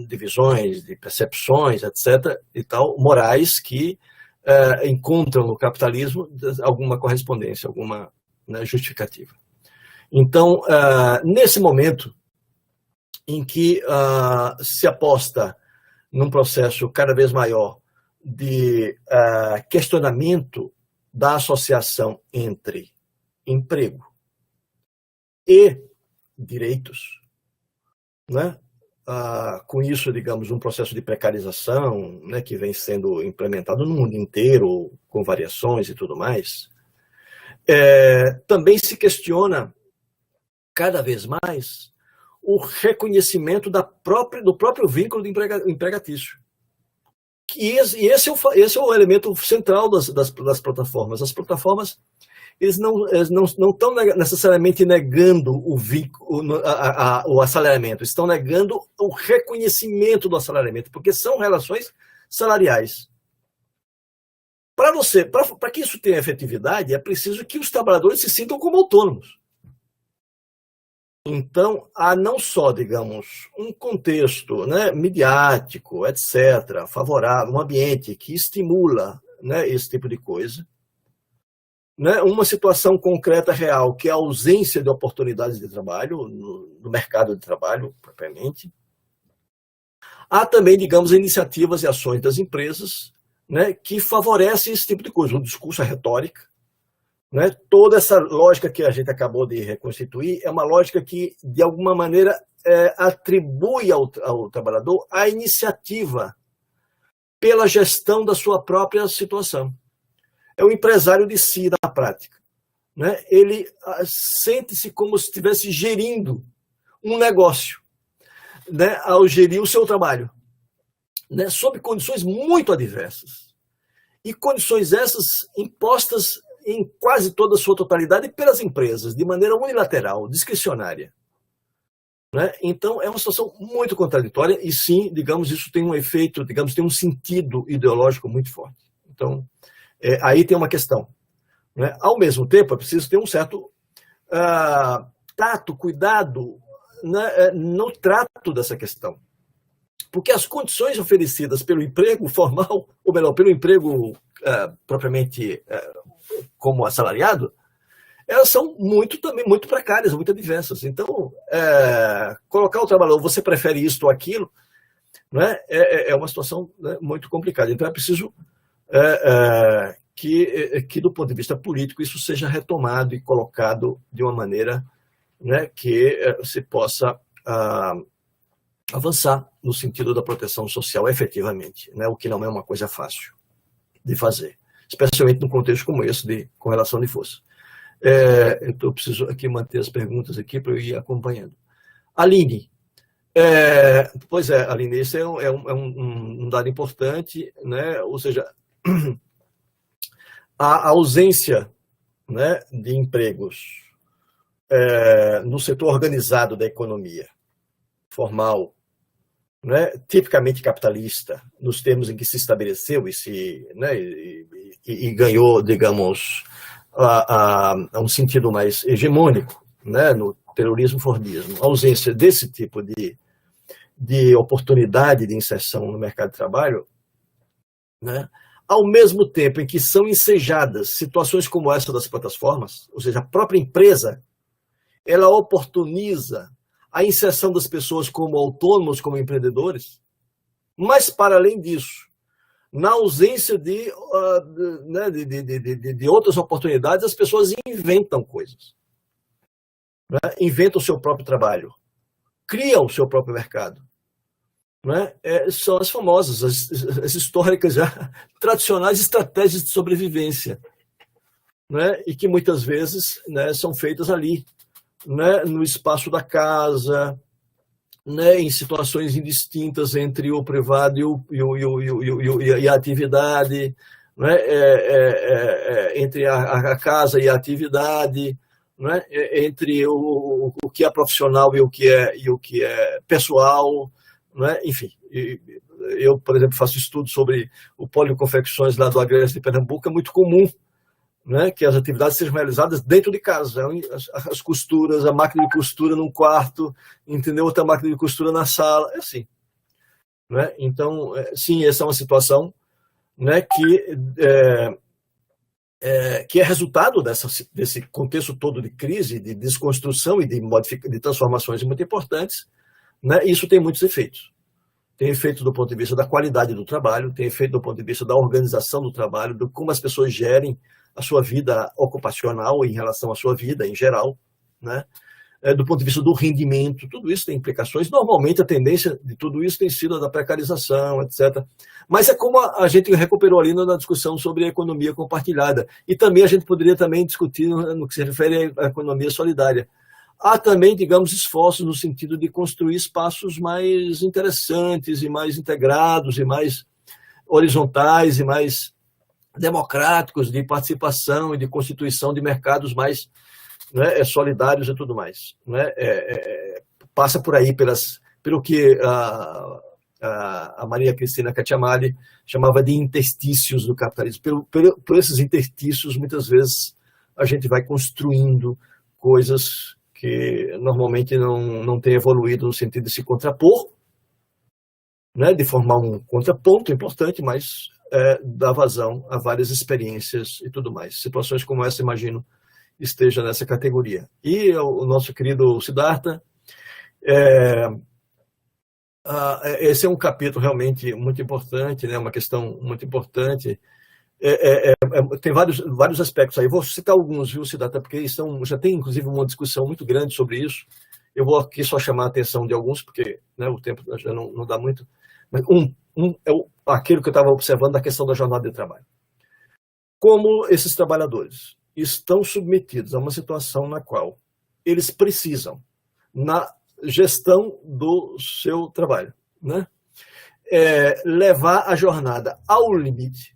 S4: de visões, de percepções, etc., e tal, morais que encontram no capitalismo alguma correspondência, alguma né, justificativa. Então, nesse momento em que se aposta num processo cada vez maior de questionamento da associação entre emprego e direitos, né? Com isso, digamos, um processo de precarização, né, que vem sendo implementado no mundo inteiro, com variações e tudo mais, também se questiona cada vez mais o reconhecimento do próprio vínculo empregatício. E esse é o elemento central das plataformas. As plataformas, eles não estão necessariamente negando o assalariamento, estão negando o reconhecimento do assalariamento, porque são relações salariais. Para que isso tenha efetividade, é preciso que os trabalhadores se sintam como autônomos. Então, há não só, digamos, um contexto, né, midiático, etc., favorável, um ambiente que estimula, né, esse tipo de coisa, né, uma situação concreta real, que é a ausência de oportunidades de trabalho no mercado de trabalho, propriamente. Há também, digamos, iniciativas e ações das empresas, né, que favorecem esse tipo de coisa, o discurso, a retórica. Né? Toda essa lógica que a gente acabou de reconstituir é uma lógica que, de alguma maneira, atribui ao trabalhador a iniciativa pela gestão da sua própria situação. É o empresário de si, na prática. Né? Ele sente-se como se estivesse gerindo um negócio, né? Ao gerir o seu trabalho, né? Sob condições muito adversas. E condições essas impostas em quase toda a sua totalidade pelas empresas, de maneira unilateral, discricionária. Né? Então, é uma situação muito contraditória e, sim, digamos, isso tem um efeito, digamos, tem um sentido ideológico muito forte. Então, aí tem uma questão. Né? Ao mesmo tempo, é preciso ter um certo tato, cuidado, né, no trato dessa questão. Porque as condições oferecidas pelo emprego formal, ou melhor, pelo emprego propriamente como assalariado, elas são também muito precárias, muito adversas. Então, colocar o trabalhador, você prefere isto ou aquilo, né, é uma situação, né, muito complicada. Então, é preciso que, do ponto de vista político, isso seja retomado e colocado de uma maneira, né, que se possa avançar no sentido da proteção social efetivamente, né, o que não é uma coisa fácil de fazer, especialmente num contexto como esse de correlação de força. Eu preciso aqui manter as perguntas aqui para eu ir acompanhando. Aline, pois é, Aline, esse é um dado importante, né? Ou seja, a ausência, né, de empregos no setor organizado da economia formal, né, tipicamente capitalista, nos termos em que se estabeleceu e ganhou, digamos, a um sentido mais hegemônico, né, no terrorismo-fordismo, a ausência desse tipo de oportunidade de inserção no mercado de trabalho, né, ao mesmo tempo em que são ensejadas situações como essa das plataformas, ou seja, a própria empresa, ela oportuniza a inserção das pessoas como autônomos, como empreendedores, mas, para além disso, na ausência de outras oportunidades, as pessoas inventam coisas. Né? Inventam o seu próprio trabalho, criam o seu próprio mercado. Né? São as famosas, as históricas, já tradicionais estratégias de sobrevivência, né? E que muitas vezes, né, são feitas ali, né, no espaço da casa, né, em situações indistintas entre o privado e a atividade, né, entre a casa e a atividade, né, entre o que é profissional e o que é pessoal, né, enfim. Eu, por exemplo, faço estudo sobre o polo de confecções lá do Agreste de Pernambuco, é muito comum, né, que as atividades sejam realizadas dentro de casa, as costuras, a máquina de costura num quarto, entendeu? Outra máquina de costura na sala, é assim. Né? Então, sim, essa é uma situação, né, que que é resultado desse contexto todo de crise, de desconstrução e de transformações muito importantes, né? Isso tem muitos efeitos. Tem efeito do ponto de vista da qualidade do trabalho, tem efeito do ponto de vista da organização do trabalho, de como as pessoas gerem a sua vida ocupacional em relação à sua vida em geral, né? Do ponto de vista do rendimento, tudo isso tem implicações. Normalmente a tendência de tudo isso tem sido a da precarização, etc. Mas é como a gente recuperou ali na discussão sobre a economia compartilhada. E também a gente poderia também discutir no que se refere à economia solidária. Há também, digamos, esforços no sentido de construir espaços mais interessantes e mais integrados e mais horizontais e mais democráticos de participação e de constituição de mercados mais, né, solidários e tudo mais. Né? Passa por aí pelo que a Maria Cristina Cacciamali chamava de interstícios do capitalismo. Por esses interstícios, muitas vezes, a gente vai construindo coisas que normalmente não tem evoluído no sentido de se contrapor, né, de formar um contraponto importante, mas dá vazão a várias experiências e tudo mais. Situações como essa, imagino, esteja nessa categoria. E o nosso querido Siddhartha, esse é um capítulo realmente muito importante, né, uma questão muito importante. Tem vários aspectos aí. Vou citar alguns, viu, Siddhartha, porque já tem, inclusive, uma discussão muito grande sobre isso. Eu vou aqui só chamar a atenção de alguns, porque, né, o tempo já não dá muito. Mas é aquele que eu estava observando da questão da jornada de trabalho. Como esses trabalhadores estão submetidos a uma situação na qual eles precisam, na gestão do seu trabalho, né, levar a jornada ao limite.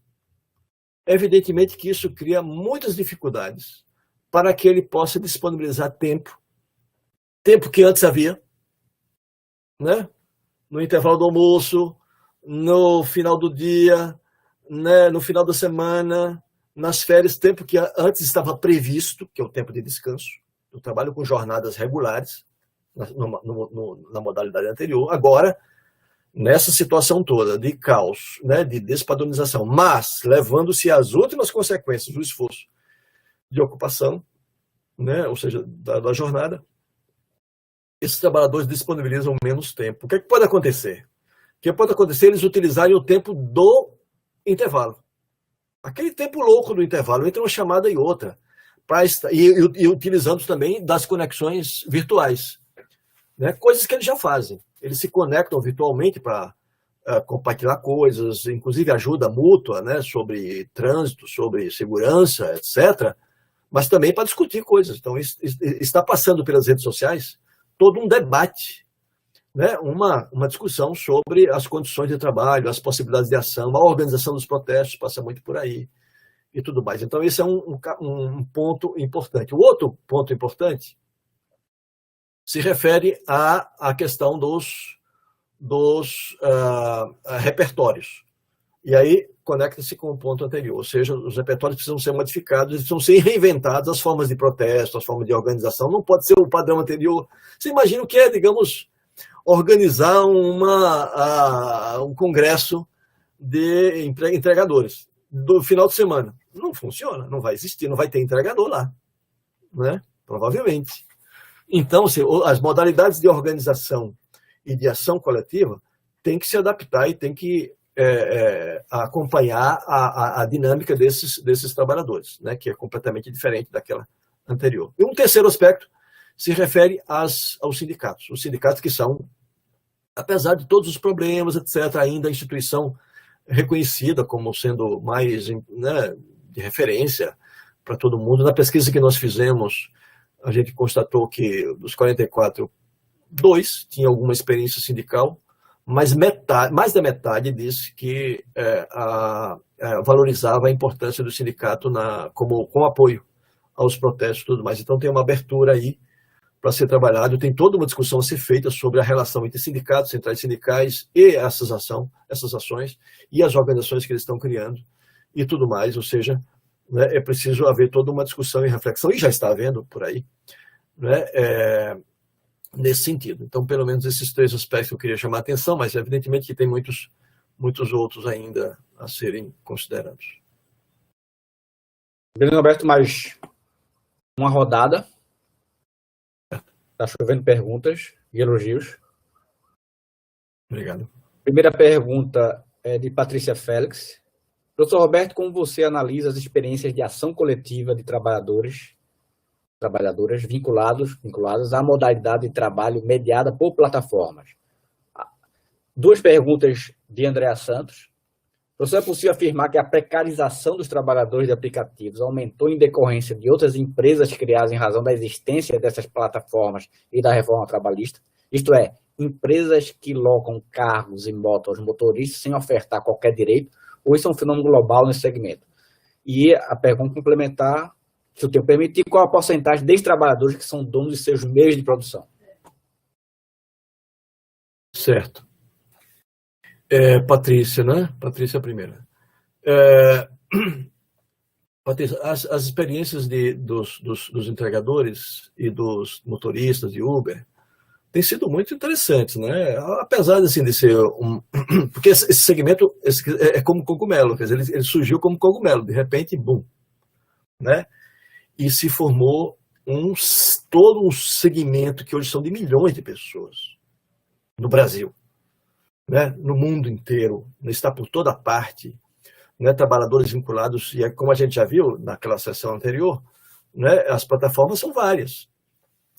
S4: Evidentemente que isso cria muitas dificuldades para que ele possa disponibilizar tempo que antes havia, né? No intervalo do almoço, no final do dia, né? No final da semana, nas férias, tempo que antes estava previsto, que é o tempo de descanso. Eu trabalho com jornadas regulares, na modalidade anterior. Agora, nessa situação toda de caos, né, de despadronização, mas levando-se às últimas consequências do esforço de ocupação, né, ou seja, da jornada, esses trabalhadores disponibilizam menos tempo. O que pode acontecer? O que pode acontecer é eles utilizarem o tempo do intervalo. Aquele tempo louco do intervalo, entre uma chamada e outra, e utilizando também das conexões virtuais, né, coisas que eles já fazem. Eles se conectam virtualmente para compartilhar coisas, inclusive ajuda mútua, né, sobre trânsito, sobre segurança, etc., mas também para discutir coisas. Então, está passando pelas redes sociais todo um debate, né, uma discussão sobre as condições de trabalho, as possibilidades de ação, a organização dos protestos passa muito por aí e tudo mais. Então, esse é um ponto importante. O outro ponto importante se refere à questão dos repertórios. E aí conecta-se com o ponto anterior, ou seja, os repertórios precisam ser modificados, precisam ser reinventados, as formas de protesto, as formas de organização, não pode ser o padrão anterior. Você imagina o que é, digamos, organizar um congresso de entregadores do final de semana. Não funciona, não vai existir, não vai ter entregador lá, né? Provavelmente. Então, as modalidades de organização e de ação coletiva têm que se adaptar e têm que acompanhar a dinâmica desses trabalhadores, né, que é completamente diferente daquela anterior. E um terceiro aspecto se refere aos sindicatos. Os sindicatos que são, apesar de todos os problemas, etc., ainda a instituição reconhecida como sendo mais, né, de referência para todo mundo. Na pesquisa que nós fizemos, a gente constatou que dos 44, 2 tinham alguma experiência sindical, mas mais da metade disse que valorizava a importância do sindicato com apoio aos protestos e tudo mais. Então tem uma abertura aí para ser trabalhado, tem toda uma discussão a ser feita sobre a relação entre sindicatos, centrais sindicais e essas ações e as organizações que eles estão criando e tudo mais, ou seja, né, é preciso haver toda uma discussão e reflexão, e já está havendo por aí, né, nesse sentido. Então, pelo menos esses 3 aspectos eu queria chamar a atenção, mas evidentemente que tem muitos outros ainda a serem considerados.
S3: Beleza, Roberto, mais uma rodada. Está chovendo perguntas e elogios.
S4: Obrigado.
S3: Primeira pergunta é de Patrícia Félix. Professor Roberto, como você analisa as experiências de ação coletiva de trabalhadoras vinculadas à modalidade de trabalho mediada por plataformas? Duas perguntas de Andréa Santos. Professor, é possível afirmar que a precarização dos trabalhadores de aplicativos aumentou em decorrência de outras empresas criadas em razão da existência dessas plataformas e da reforma trabalhista? Isto é, empresas que locam carros e motos aos motoristas sem ofertar qualquer direito, ou isso é um fenômeno global nesse segmento? E a pergunta complementar, se o tempo permitir, qual a porcentagem desses trabalhadores que são donos de seus meios de produção?
S4: Certo. Patrícia, né? Patrícia primeira. Patrícia, as experiências dos entregadores e dos motoristas de Uber têm sido muito interessantes, né? Apesar assim, de ser porque esse segmento é como cogumelo, quer dizer, ele surgiu como cogumelo, de repente, bum, né? E se formou todo um segmento que hoje são de milhões de pessoas no Brasil, né? No mundo inteiro, está por toda parte, né? Trabalhadores vinculados, e como a gente já viu naquela sessão anterior, né? As plataformas são várias.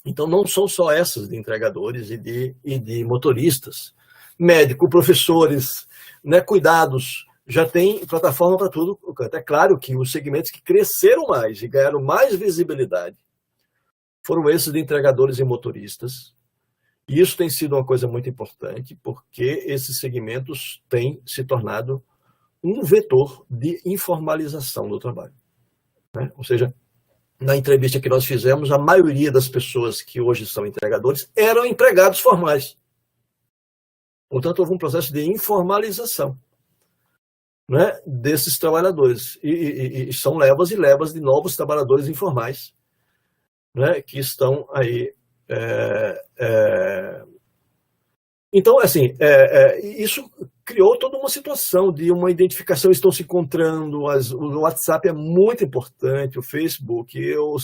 S4: Então, não são só essas de entregadores e de motoristas. Médico, professores, né, cuidados, já tem plataforma para tudo. É claro que os segmentos que cresceram mais e ganharam mais visibilidade foram esses de entregadores e motoristas. E isso tem sido uma coisa muito importante, porque esses segmentos têm se tornado um vetor de informalização do trabalho, né? Ou seja, na entrevista que nós fizemos, a maioria das pessoas que hoje são entregadores eram empregados formais. Portanto, houve um processo de informalização, né, desses trabalhadores. E são levas e levas de novos trabalhadores informais, né, que estão aí. Então, assim, isso criou toda uma situação de uma identificação, estão se encontrando, o WhatsApp é muito importante, o Facebook,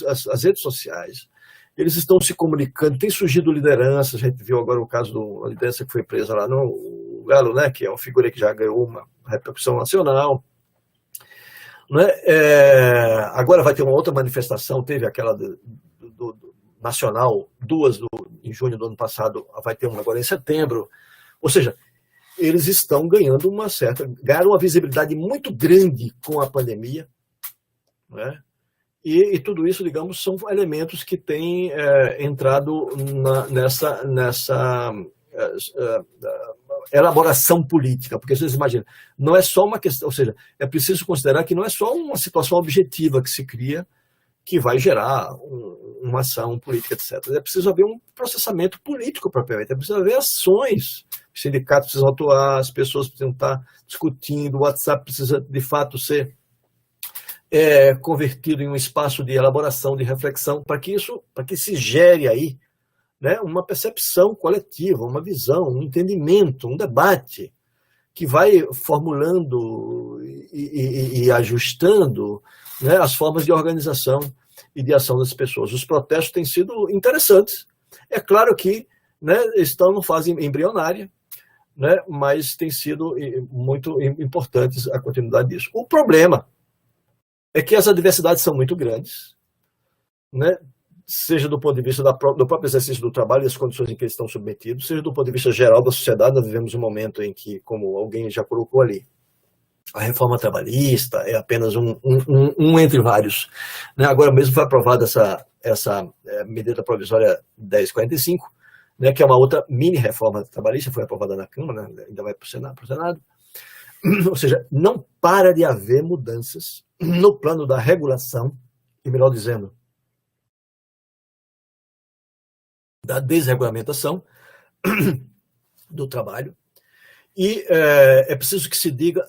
S4: as redes sociais, eles estão se comunicando, tem surgido lideranças, a gente viu agora o caso da liderança que foi presa lá no Galo, né, que é uma figura que já ganhou uma repercussão nacional, né? Agora vai ter uma outra manifestação, teve aquela do nacional, duas em junho do ano passado, vai ter uma agora em setembro. Ou seja, eles estão ganhando ganharam uma visibilidade muito grande com a pandemia, né? E tudo isso, digamos, são elementos que têm entrado nessa elaboração política, porque vocês imaginam, não é só uma questão, ou seja, é preciso considerar que não é só uma situação objetiva que se cria, que vai gerar uma ação política, etc. É preciso haver um processamento político propriamente, é preciso haver ações, os sindicatos precisam atuar, as pessoas precisam estar discutindo, o WhatsApp precisa, de fato, ser convertido em um espaço de elaboração, de reflexão, para que se gere aí, né, uma percepção coletiva, uma visão, um entendimento, um debate, que vai formulando e ajustando, né, as formas de organização e de ação das pessoas. Os protestos têm sido interessantes. É claro que, né, estão em fase embrionária, né, mas tem sido muito importantes a continuidade disso. O problema é que as adversidades são muito grandes, né, seja do ponto de vista do próprio exercício do trabalho e das condições em que eles estão submetidos, seja do ponto de vista geral da sociedade. Nós vivemos um momento em que, como alguém já colocou ali, a reforma trabalhista é apenas um entre vários, né? Agora mesmo foi aprovada essa medida provisória 1045, né, que é uma outra mini reforma trabalhista, foi aprovada na Câmara, né, ainda vai para o Senado. Ou seja, não para de haver mudanças no plano da regulação, e melhor dizendo, da desregulamentação do trabalho, e é preciso que se diga,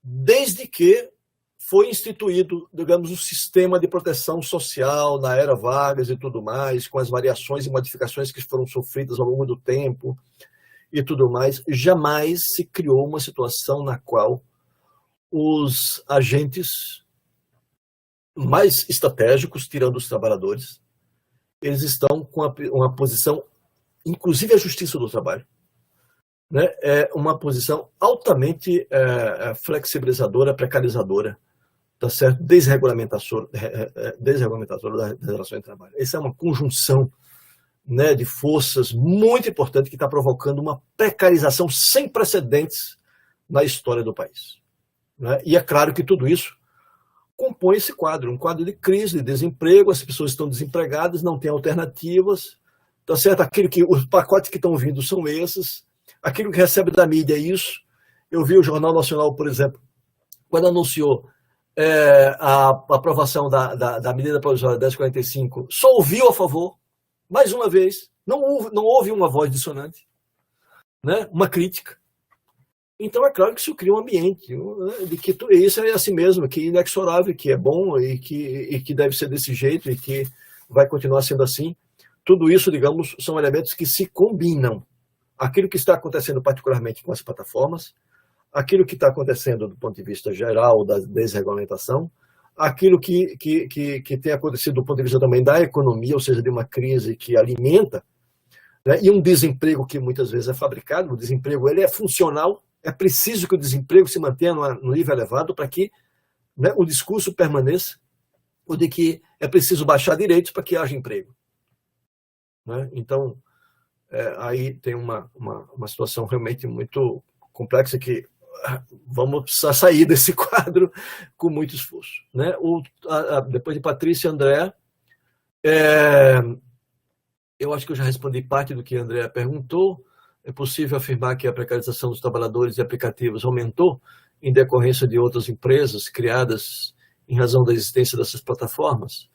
S4: desde que foi instituído, digamos, um sistema de proteção social na era Vargas e tudo mais, com as variações e modificações que foram sofridas ao longo do tempo e tudo mais, jamais se criou uma situação na qual os agentes mais estratégicos, tirando os trabalhadores. Eles estão com uma posição, inclusive a Justiça do Trabalho, né? É uma posição altamente flexibilizadora, precarizadora, tá certo? Desregulamentadora das relações de trabalho. Essa é uma conjunção, né, de forças muito importante que está provocando uma precarização sem precedentes na história do país, né? E é claro que tudo isso compõe esse quadro, um quadro de crise, de desemprego, as pessoas estão desempregadas, não têm alternativas, tá certo? Os pacotes que estão vindo são esses, aquilo que recebe da mídia é isso. Eu vi o Jornal Nacional, por exemplo, quando anunciou a aprovação da medida provisória 1045, só ouviu a favor, mais uma vez, não houve uma voz dissonante, né? Uma crítica. Então, é claro que isso cria um ambiente, né, de que isso é assim mesmo, que é inexorável, que é bom e que deve ser desse jeito e que vai continuar sendo assim. Tudo isso, digamos, são elementos que se combinam. Aquilo que está acontecendo particularmente com as plataformas, aquilo que está acontecendo do ponto de vista geral da desregulamentação, aquilo que tem acontecido do ponto de vista também da economia, ou seja, de uma crise que alimenta, né, e um desemprego que muitas vezes é fabricado. O desemprego ele é funcional, é preciso que o desemprego se mantenha no nível elevado para que, né, o discurso permaneça, o de que é preciso baixar direitos para que haja emprego, né? Então, aí tem uma situação realmente muito complexa que vamos precisar sair desse quadro com muito esforço, né? Depois de Patrícia e André, eu acho que eu já respondi parte do que a André perguntou. É possível afirmar que a precarização dos trabalhadores de aplicativos aumentou em decorrência de outras empresas criadas em razão da existência dessas plataformas?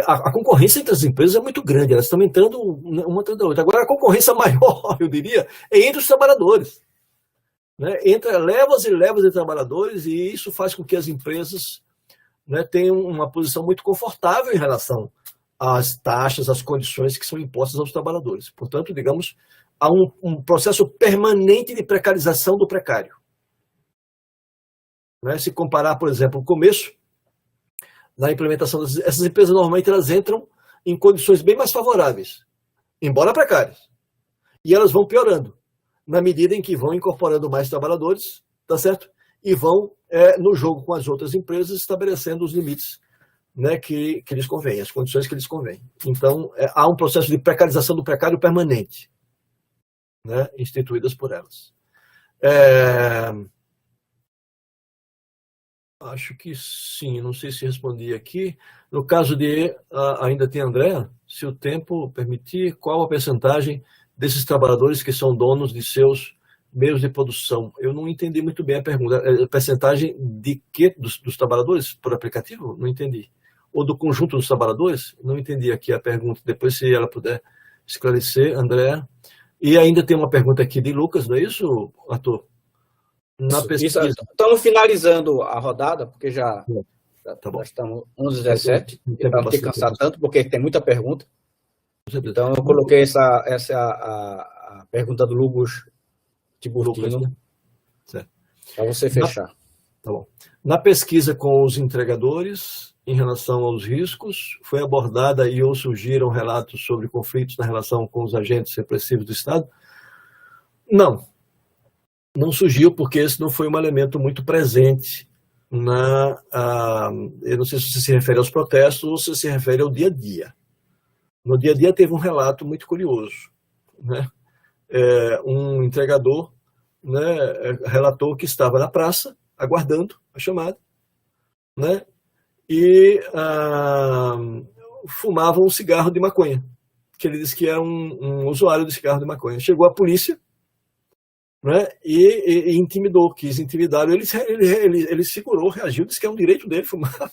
S4: A concorrência entre as empresas é muito grande, elas estão entrando uma atrás da outra. Agora, a concorrência maior, eu diria, é entre os trabalhadores, né? Entre levas e levas de trabalhadores, e isso faz com que as empresas, né, tenham uma posição muito confortável em relação às taxas, às condições que são impostas aos trabalhadores. Portanto, digamos, há um processo permanente de precarização do precário, né? Se comparar, por exemplo, o começo, na implementação essas empresas, normalmente elas entram em condições bem mais favoráveis, embora precárias, e elas vão piorando na medida em que vão incorporando mais trabalhadores, tá certo? E vão, no jogo com as outras empresas, estabelecendo os limites, né, que lhes convém, as condições que lhes convém. Então, há um processo de precarização do precário permanente, né, instituídas por elas. Acho que sim, não sei se respondi aqui. No caso de, ainda tem André, se o tempo permitir, qual a percentagem desses trabalhadores que são donos de seus meios de produção? Eu não entendi muito bem a pergunta. Percentagem de quê? Dos trabalhadores por aplicativo? Não entendi. Ou do conjunto dos trabalhadores? Não entendi aqui a pergunta. Depois, se ela puder esclarecer, André. E ainda tem uma pergunta aqui de Lucas, não é isso, Arthur? Na pesquisa.
S3: Estamos finalizando a rodada, porque já estamos 11h17. Para não ter cansado tanto, porque tem muita pergunta. Então, eu coloquei essa a pergunta do Lucas Tiburtino, para você fechar.
S4: Tá bom. Na pesquisa com os entregadores, em relação aos riscos, foi abordada ou surgiram relatos sobre conflitos na relação com os agentes repressivos do Estado? Não surgiu, porque esse não foi um elemento muito presente eu não sei se você se refere aos protestos ou se refere ao dia a dia. No dia a dia teve um relato muito curioso, né? Um entregador, né, relatou que estava na praça, aguardando a chamada, né, e fumava um cigarro de maconha, que ele disse que era um usuário de cigarro de maconha. Chegou a polícia, né, e intimidou, quis intimidar. Ele segurou, reagiu, disse que é um direito dele fumar.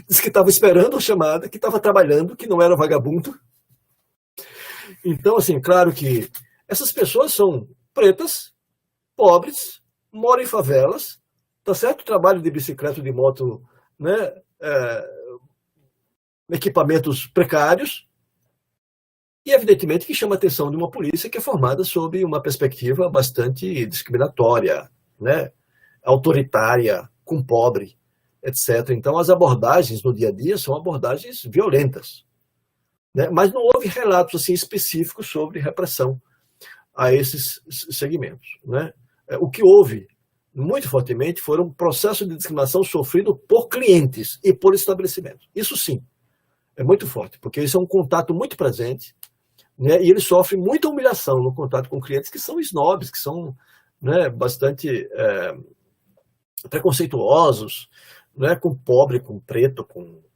S4: Disse que estava esperando a chamada, que estava trabalhando, que não era vagabundo. Então, assim, claro que essas pessoas são pretas, pobres, moram em favelas, tá certo? Trabalham de bicicleta, de moto, né? Equipamentos precários. E, evidentemente, que chama a atenção de uma polícia que é formada sob uma perspectiva bastante discriminatória, né? Autoritária, com pobre, etc. Então, as abordagens no dia a dia são abordagens violentas, né? Mas não houve relatos assim, específicos sobre repressão a esses segmentos, né? O que houve, muito fortemente, foram um processo de discriminação sofrido por clientes e por estabelecimentos. Isso sim, é muito forte, porque isso é um contato muito presente, né? E ele sofre muita humilhação no contato com clientes que são snobs, que são, né, bastante preconceituosos, né, com pobre, com preto,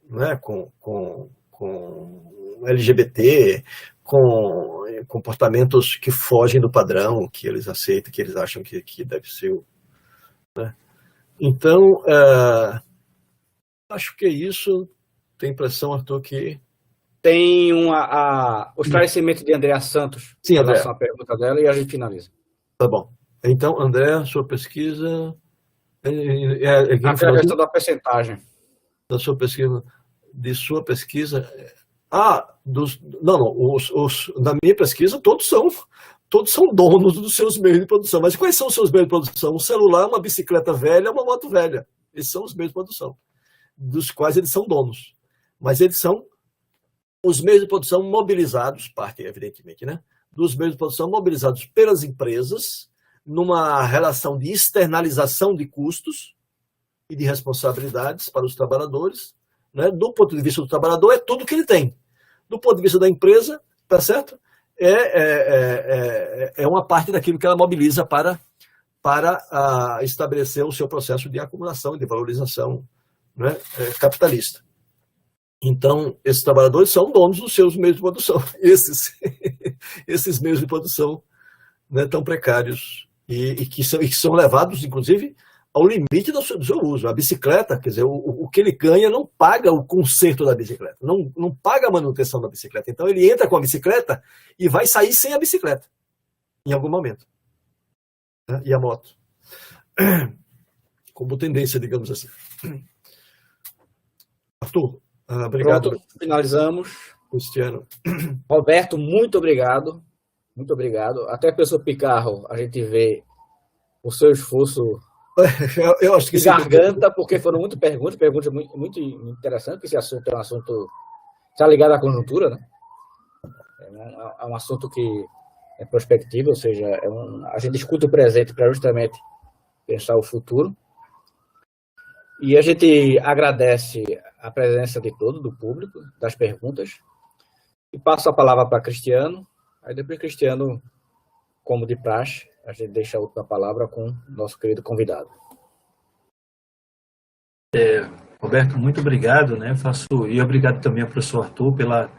S4: né, com LGBT, com comportamentos que fogem do padrão, que eles aceitam, que eles acham que deve ser, né? Então, acho que é isso. Tem impressão, Arthur, que...
S3: Tem o esclarecimento de Andréa Santos
S4: Sim,
S3: em
S4: André.
S3: relação à pergunta dela e a gente finaliza.
S4: Tá bom. Então, André, sua pesquisa...
S3: Até a questão da percentagem.
S4: Da sua pesquisa... De sua pesquisa... Na minha pesquisa, todos são donos dos seus meios de produção. Mas quais são os seus meios de produção? Um celular, uma bicicleta velha, uma moto velha. Esses são os meios de produção, dos quais eles são donos. Mas eles são os meios de produção mobilizados, parte, evidentemente, né? Dos meios de produção mobilizados pelas empresas, numa relação de externalização de custos e de responsabilidades para os trabalhadores, né? Do ponto de vista do trabalhador, é tudo que ele tem. Do ponto de vista da empresa, tá certo? É uma parte daquilo que ela mobiliza para estabelecer o seu processo de acumulação e de valorização, né, capitalista. Então, esses trabalhadores são donos dos seus meios de produção. Esses meios de produção, né, tão precários e que são levados, inclusive, ao limite do seu uso. A bicicleta, quer dizer, o que ele ganha não paga o conserto da bicicleta, não paga a manutenção da bicicleta. Então, ele entra com a bicicleta e vai sair sem a bicicleta, em algum momento, né? E a moto, como tendência, digamos assim. Arthur, obrigado.
S3: Pronto, finalizamos.
S4: Cristiano.
S3: Roberto, muito obrigado. Muito obrigado. Até pessoa Picarro, a gente vê o seu esforço
S4: Eu acho que
S3: de garganta, porque foram muitas perguntas muito, muito interessantes, porque esse assunto é um assunto está ligado à conjuntura, né? É um assunto que é prospectivo, ou seja, a gente escuta o presente para justamente pensar o futuro. E a gente agradece a presença de todo, do público, das perguntas, e passo a palavra para Cristiano. Aí depois, Cristiano, como de praxe, a gente deixa a última palavra com o nosso querido convidado.
S2: Roberto, muito obrigado, né? E obrigado também ao professor Arthur pela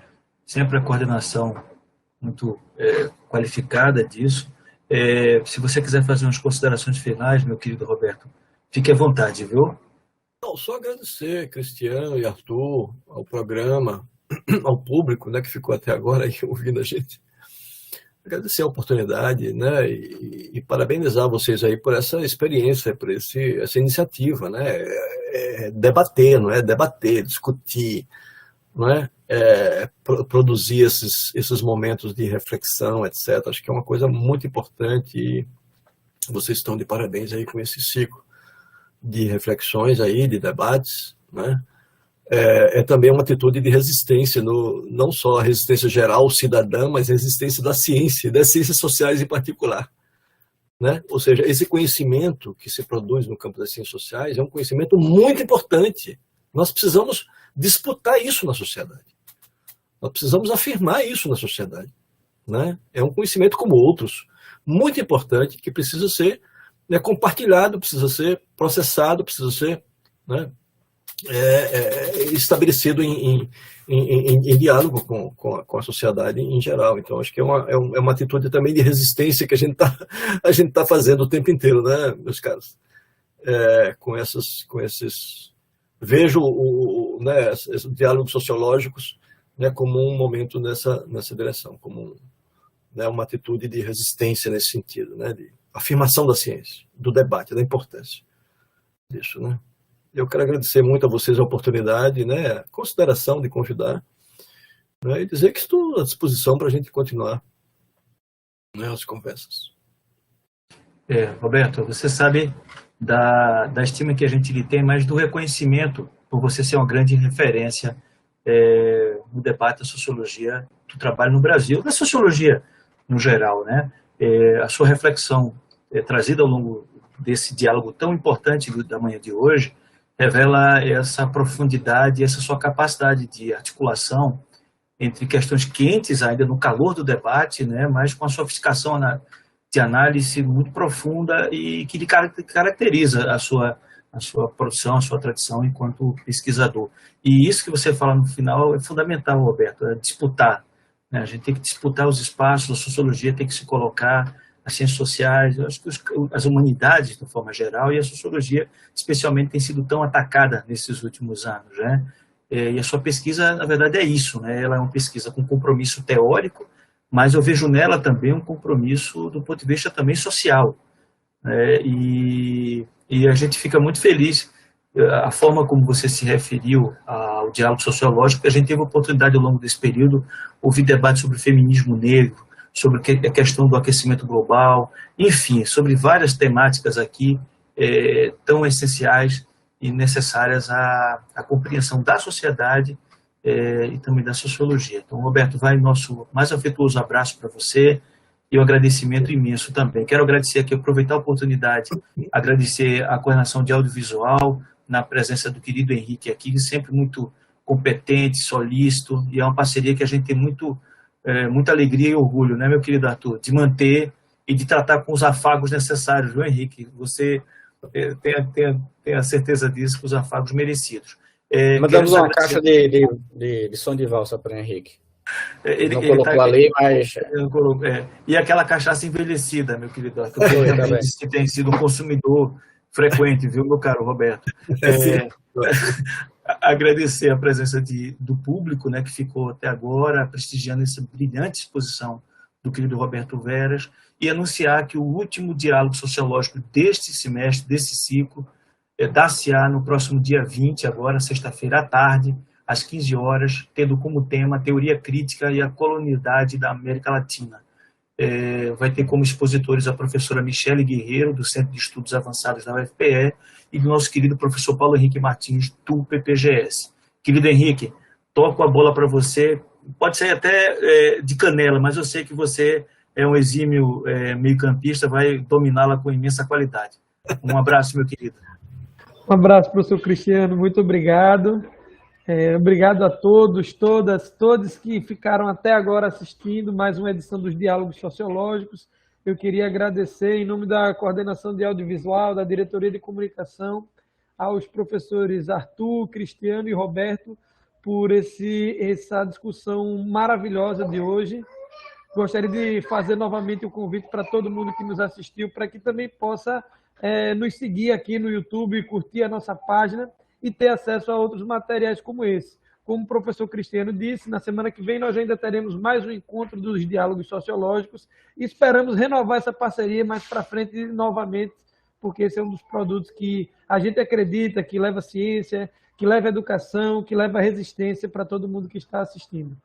S2: sempre a coordenação muito qualificada disso. Se você quiser fazer umas considerações finais, meu querido Roberto, fique à vontade, viu?
S4: Não, só agradecer, Cristiano e Arthur, ao programa, ao público, né, que ficou até agora aí ouvindo a gente. Agradecer a oportunidade, né, e parabenizar vocês aí por essa experiência, por essa iniciativa, né, debater, não é? Debater, discutir, não é? Produzir esses momentos de reflexão, etc. Acho que é uma coisa muito importante e vocês estão de parabéns aí com esse ciclo de reflexões aí, de debates, né? Também uma atitude de resistência, não só a resistência geral cidadã, mas a resistência da ciência, das ciências sociais em particular, né? Ou seja, esse conhecimento que se produz no campo das ciências sociais é um conhecimento muito importante. Nós precisamos disputar isso na sociedade. Nós precisamos afirmar isso na sociedade, né? É um conhecimento como outros, muito importante, que precisa ser, né, compartilhado, precisa ser processado, precisa ser, né, estabelecido em diálogo com a sociedade em geral. Então, acho que é uma atitude também de resistência que a gente tá fazendo o tempo inteiro, né, meus caros? Com esses... Vejo né, esses diálogos sociológicos, né, como um momento nessa direção, como né, uma atitude de resistência nesse sentido, né, de afirmação da ciência, do debate, da importância disso, né? Eu quero agradecer muito a vocês a oportunidade, né, a consideração de convidar, né, e dizer que estou à disposição para a gente continuar, né, as conversas.
S2: Roberto, você sabe da estima que a gente lhe tem, mas do reconhecimento por você ser uma grande referência no debate da sociologia do trabalho no Brasil, da sociologia no geral, né? A sua reflexão trazida ao longo desse diálogo tão importante da manhã de hoje revela essa profundidade, essa sua capacidade de articulação entre questões quentes ainda no calor do debate, né, mas com a sofisticação de análise muito profunda e que caracteriza a sua produção, a sua tradição enquanto pesquisador. E isso que você fala no final é fundamental, Roberto, é disputar, né? A gente tem que disputar os espaços, a sociologia tem que se colocar, as ciências sociais, acho que as humanidades, de forma geral, e a sociologia, especialmente, tem sido tão atacada nesses últimos anos, né? E a sua pesquisa, na verdade, é isso, né? Ela é uma pesquisa com compromisso teórico, mas eu vejo nela também um compromisso do ponto de vista também social, né? E a gente fica muito feliz a forma como você se referiu ao diálogo sociológico, que a gente teve a oportunidade ao longo desse período ouvir debates sobre feminismo negro, sobre a questão do aquecimento global, enfim, sobre várias temáticas aqui tão essenciais e necessárias à compreensão da sociedade e também da sociologia. Então, Roberto, vai nosso mais afetuoso abraço para você e um agradecimento imenso também. Quero agradecer aqui, aproveitar a oportunidade, agradecer a coordenação de audiovisual, na presença do querido Henrique aqui, sempre muito competente, solícito, e é uma parceria que a gente tem muita alegria e orgulho, né, meu querido Arthur, de manter e de tratar com os afagos necessários, viu, Henrique? Você tem a certeza disso, com os afagos merecidos.
S3: Mandamos uma caixa de som de valsa para o Henrique. Ele não colocou ali, mas...
S2: E aquela cachaça envelhecida, meu querido Arthur, que também disse que tem sido um consumidor frequente, viu, meu caro Roberto? Agradecer a presença do público, né, que ficou até agora prestigiando essa brilhante exposição do querido Roberto Veras, e anunciar que o último diálogo sociológico deste semestre, desse ciclo, dar-se-á no próximo dia 20, agora, sexta-feira à tarde, às 15 horas, tendo como tema a teoria crítica e a colonialidade da América Latina. Vai ter como expositores a professora Michele Guerreiro, do Centro de Estudos Avançados da UFPE, e do nosso querido professor Paulo Henrique Martins, do PPGS. Querido Henrique, toco a bola para você, pode ser até de canela, mas eu sei que você é um exímio meio-campista, vai dominá-la com imensa qualidade. Um abraço, meu querido.
S1: Um abraço, professor Cristiano, muito obrigado. Obrigado a todos, todos que ficaram até agora assistindo mais uma edição dos Diálogos Sociológicos. Eu queria agradecer, em nome da Coordenação de Audiovisual, da Diretoria de Comunicação, aos professores Arthur, Cristiano e Roberto, por essa discussão maravilhosa de hoje. Gostaria de fazer novamente o convite para todo mundo que nos assistiu, para que também possa nos seguir aqui no YouTube, curtir a nossa página e ter acesso a outros materiais como esse. Como o professor Cristiano disse, na semana que vem nós ainda teremos mais um encontro dos diálogos sociológicos e esperamos renovar essa parceria mais para frente novamente, porque esse é um dos produtos que a gente acredita que leva ciência, que leva educação, que leva resistência para todo mundo que está assistindo.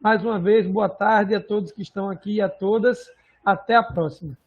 S1: Mais uma vez, boa tarde a todos que estão aqui e a todas. Até a próxima.